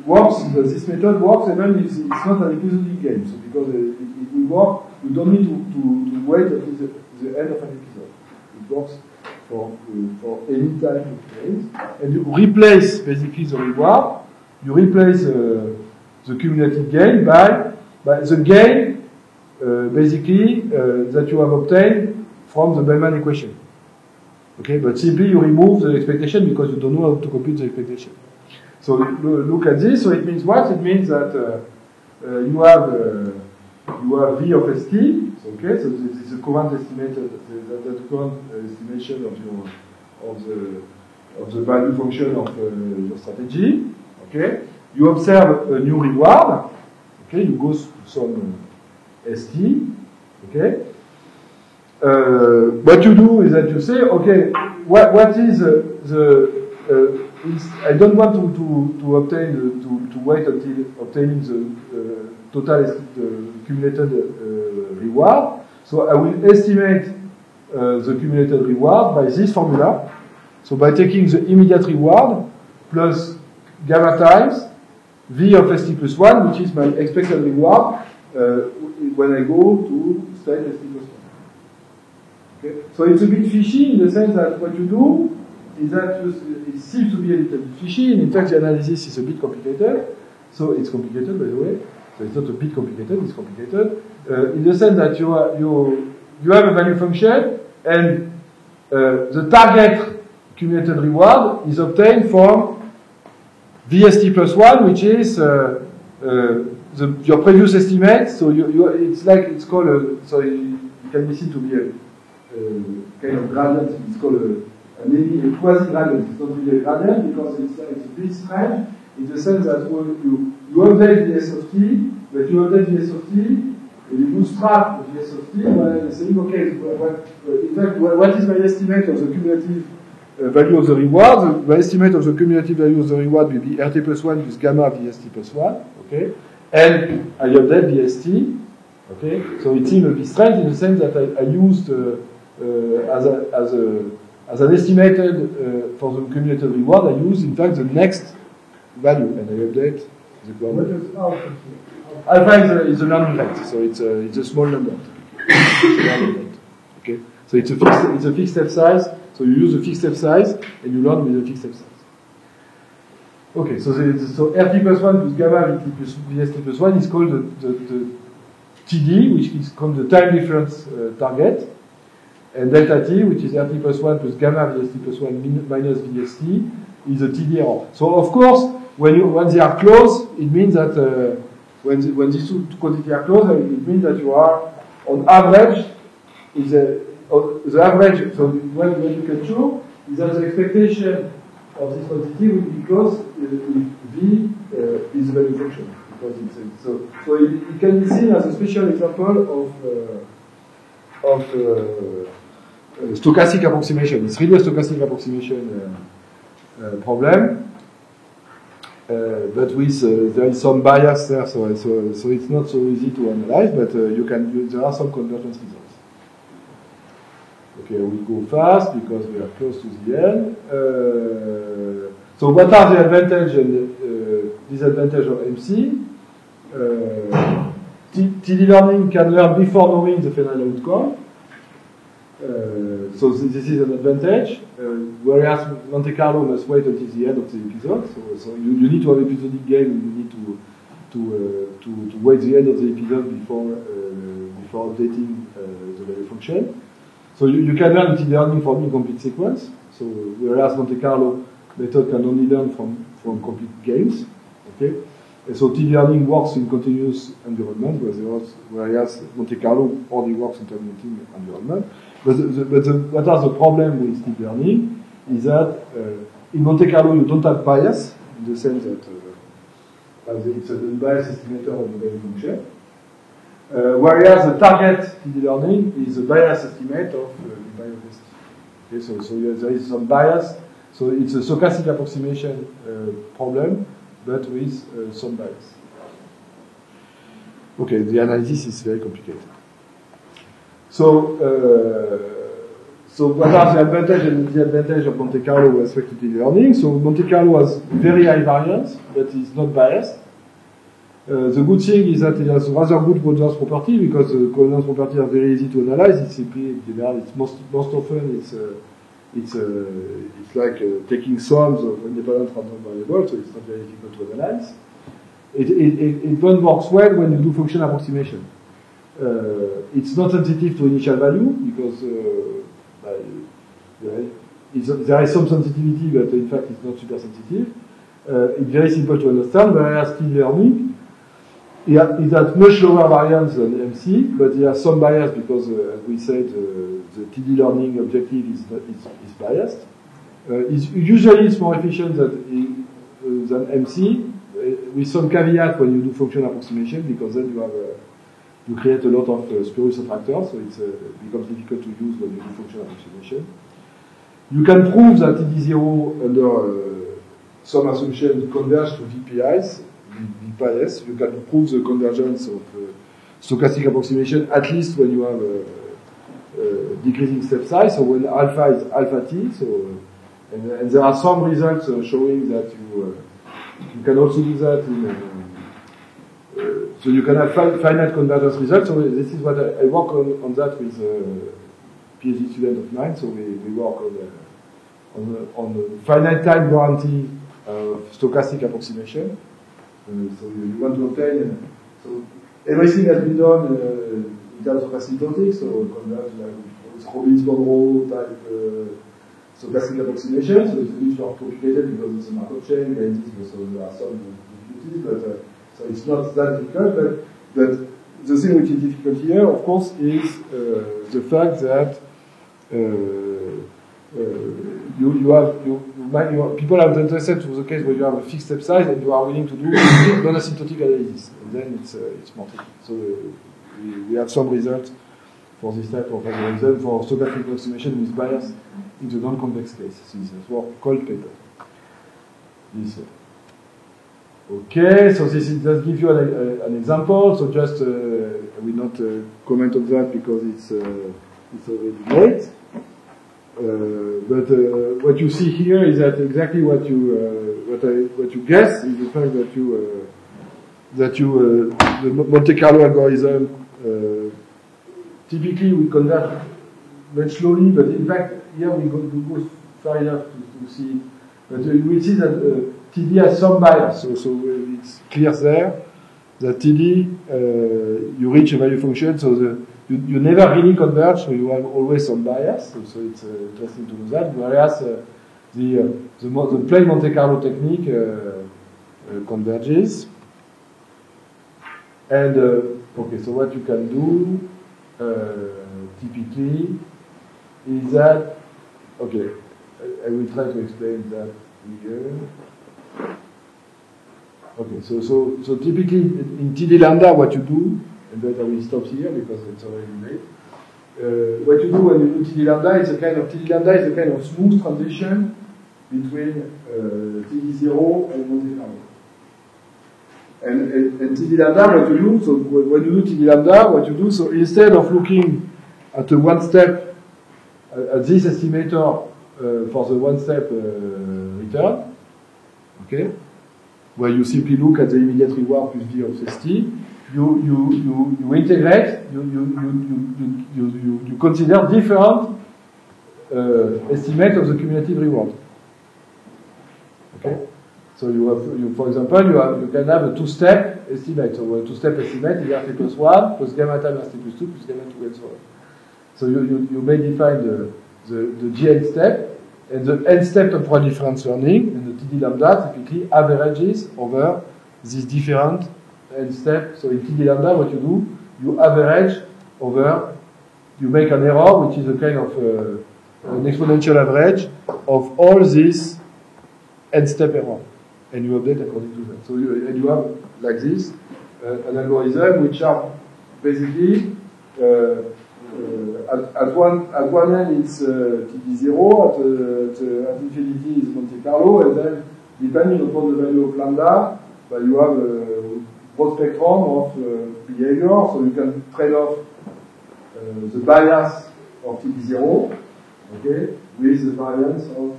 works. This method works even if it's not an episodic game. So because it will work, you don't need to wait until the end of an episode. It works for any time of games, and you replace basically the reward. You replace the cumulative gain by the gain basically that you have obtained from the Bellman equation. Okay, but simply you remove the expectation because you don't know how to compute the expectation. So look at this. So it means what? It means that you have V of st. Okay, so this is the current estimated the current estimation of the value function of your strategy. Okay, you observe a new reward. Okay, you go to some ST. Okay, what you do is that you say, okay, what is I don't want to obtain to wait until obtaining the total the accumulated reward. So I will estimate the accumulated reward by this formula. So by taking the immediate reward plus gamma times V of ST plus 1, which is my expected reward when I go to state ST plus 1. Okay? So it's a bit fishy in the sense that what you do is that it seems to be a little bit fishy, and in fact the analysis is a bit complicated. So it's complicated, by the way. So it's not a bit complicated, it's complicated. In the sense that you have a value function, and the target accumulated reward is obtained from VST plus 1, which is your previous estimate. So it's called so it can be seen to be a kind of gradient. It's called maybe a quasi-gradient. It's not really a gradient because it's a bit strange in the sense that you update the S of t, but you update the S of t, and you bootstrap the S of t by saying, okay, in fact, what is my estimate of the cumulative value of the reward? My estimate of the cumulative value of the reward will be RT plus 1 plus gamma VST plus 1, okay? And I update the ST, okay? So it seems a bit strange in the sense that I used as an estimated for the cumulative reward, I use in fact the next value, and I update the ground. What is alpha? Alpha is a learning rate, so it's a small number. Okay, so it's a fixed step size. So you use a fixed step size, and you learn with a fixed step size. Okay, so RT plus 1 plus gamma VST plus 1 is called the TD, which is called the time difference target. And delta T, which is RT plus 1 plus gamma VST plus 1 minus VST, is a TD error. So, of course, when they are close, it means that when these two quantities are close, it means that you are, on average, the average, so what you can show is that the expectation of this quantity will be close if V is the value function. Because so it can be seen as a special example of stochastic approximation. It's really a stochastic approximation problem, but with there is some bias there, so it's not so easy to analyze. But there are some convergence results. Okay, I will go fast because we are close to the end. So what are the advantage and disadvantage of MC? TD learning can learn before knowing the final outcome. So this is an advantage, whereas Monte Carlo must wait until the end of the episode. So you need to have episodic game. You need to wait the end of the episode before updating the value function. So you can learn TD learning from incomplete sequence. So whereas Monte Carlo method can only learn from complete games. Okay. And so TD learning works in continuous environment, whereas Monte Carlo only works in terminating environment. But what are the problem with TD learning is that in Monte Carlo you don't have bias in the sense that it's a bias estimator of the value function. Whereas the target TD learning is a bias estimate of the value of ST. Okay, so there is some bias. So it's a stochastic approximation problem, but with some bias. Okay, the analysis is very complicated. So what are the advantage and disadvantage of Monte Carlo with respect to TD learning? So Monte Carlo has very high variance, but it's not biased. The good thing is that it has rather good coordinates property because the coordinates property are very easy to analyze. It's simply, it's most often it's like taking sums of independent random variables, so it's not very difficult to analyze. It works well when you do function approximation. It's not sensitive to initial value because there is some sensitivity, but in fact it's not super sensitive. It's very simple to understand, whereas TD learning it has much lower variance than MC, but there has some bias because, as we said, the TD learning objective is biased. Usually it's more efficient than MC, with some caveat when you do function approximation, because then you create a lot of spurious attractors, so it becomes difficult to use when you do function approximation. You can prove that TD0 under some assumption converge to VPIs, VPIs. You can prove the convergence of stochastic approximation, at least when you have decreasing step size, so when alpha is alpha t, so and there are some results showing that you can also do that in so you can have finite convergence results. So this is what I work on that with a PhD student of mine. So we work on the finite time guarantee of stochastic approximation. So you want to obtain so everything has been done in terms of asymptotics, so converge like Robbins-Monroe type stochastic approximation. So it's a bit more complicated because it's a Markov chain, so there are some difficulties, but so it's not that difficult. But the thing which is difficult here, of course, is the fact that people are interested to the case where you have a fixed step size and you are willing to do non-asymptotic analysis, and then it's more tricky. So we have some results for this type of algorithm for stochastic approximation with bias in the non-convex case. This is work called paper. Okay, so this is just give you an example. So just I will not comment on that because it's already late. But what you see here is that exactly what you guess is the fact that the Monte Carlo algorithm typically we converge much slowly, but in fact here we go far enough to see it. But we see that TD has some bias, so it's clear there that TD you reach a value function, so you never really converge, so you have always some bias. So it's interesting to know that. Whereas the plain Monte Carlo technique converges. And okay, so what you can do typically is that okay, I will try to explain that here. Okay, so typically in TD lambda, what you do, and then I will stop here because it's already late. What you do when you do TD lambda is a kind of smooth transition between TD0 and Monte Carlo. And TD lambda, what you do, so when you do TD lambda, what you do, so instead of looking at a one step, at this estimator for the one step return, okay, where you simply look at the immediate reward plus V of ST, you integrate, you consider different estimate of the cumulative reward. Okay, so for example, you can have a two-step estimate. So a two-step estimate is RT plus 1 plus gamma times RT plus 2 plus gamma 2 and so on. So you may define the G step, and the n step temporal difference learning, and the TD lambda typically averages over these different n steps. So in TD lambda, what you do, you average over, you make an error, which is a kind of an exponential average of all these n step error, and you update according to that. So you have like this an algorithm which are basically at one end it's TD0, at infinity is Monte Carlo, and then depending upon the value of lambda, you have a broad spectrum of behavior, so you can trade off the bias of TD0, okay, with the variance of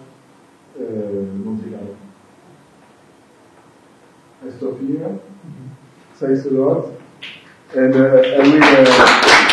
Monte Carlo. I stop here. Thanks a lot, and I will.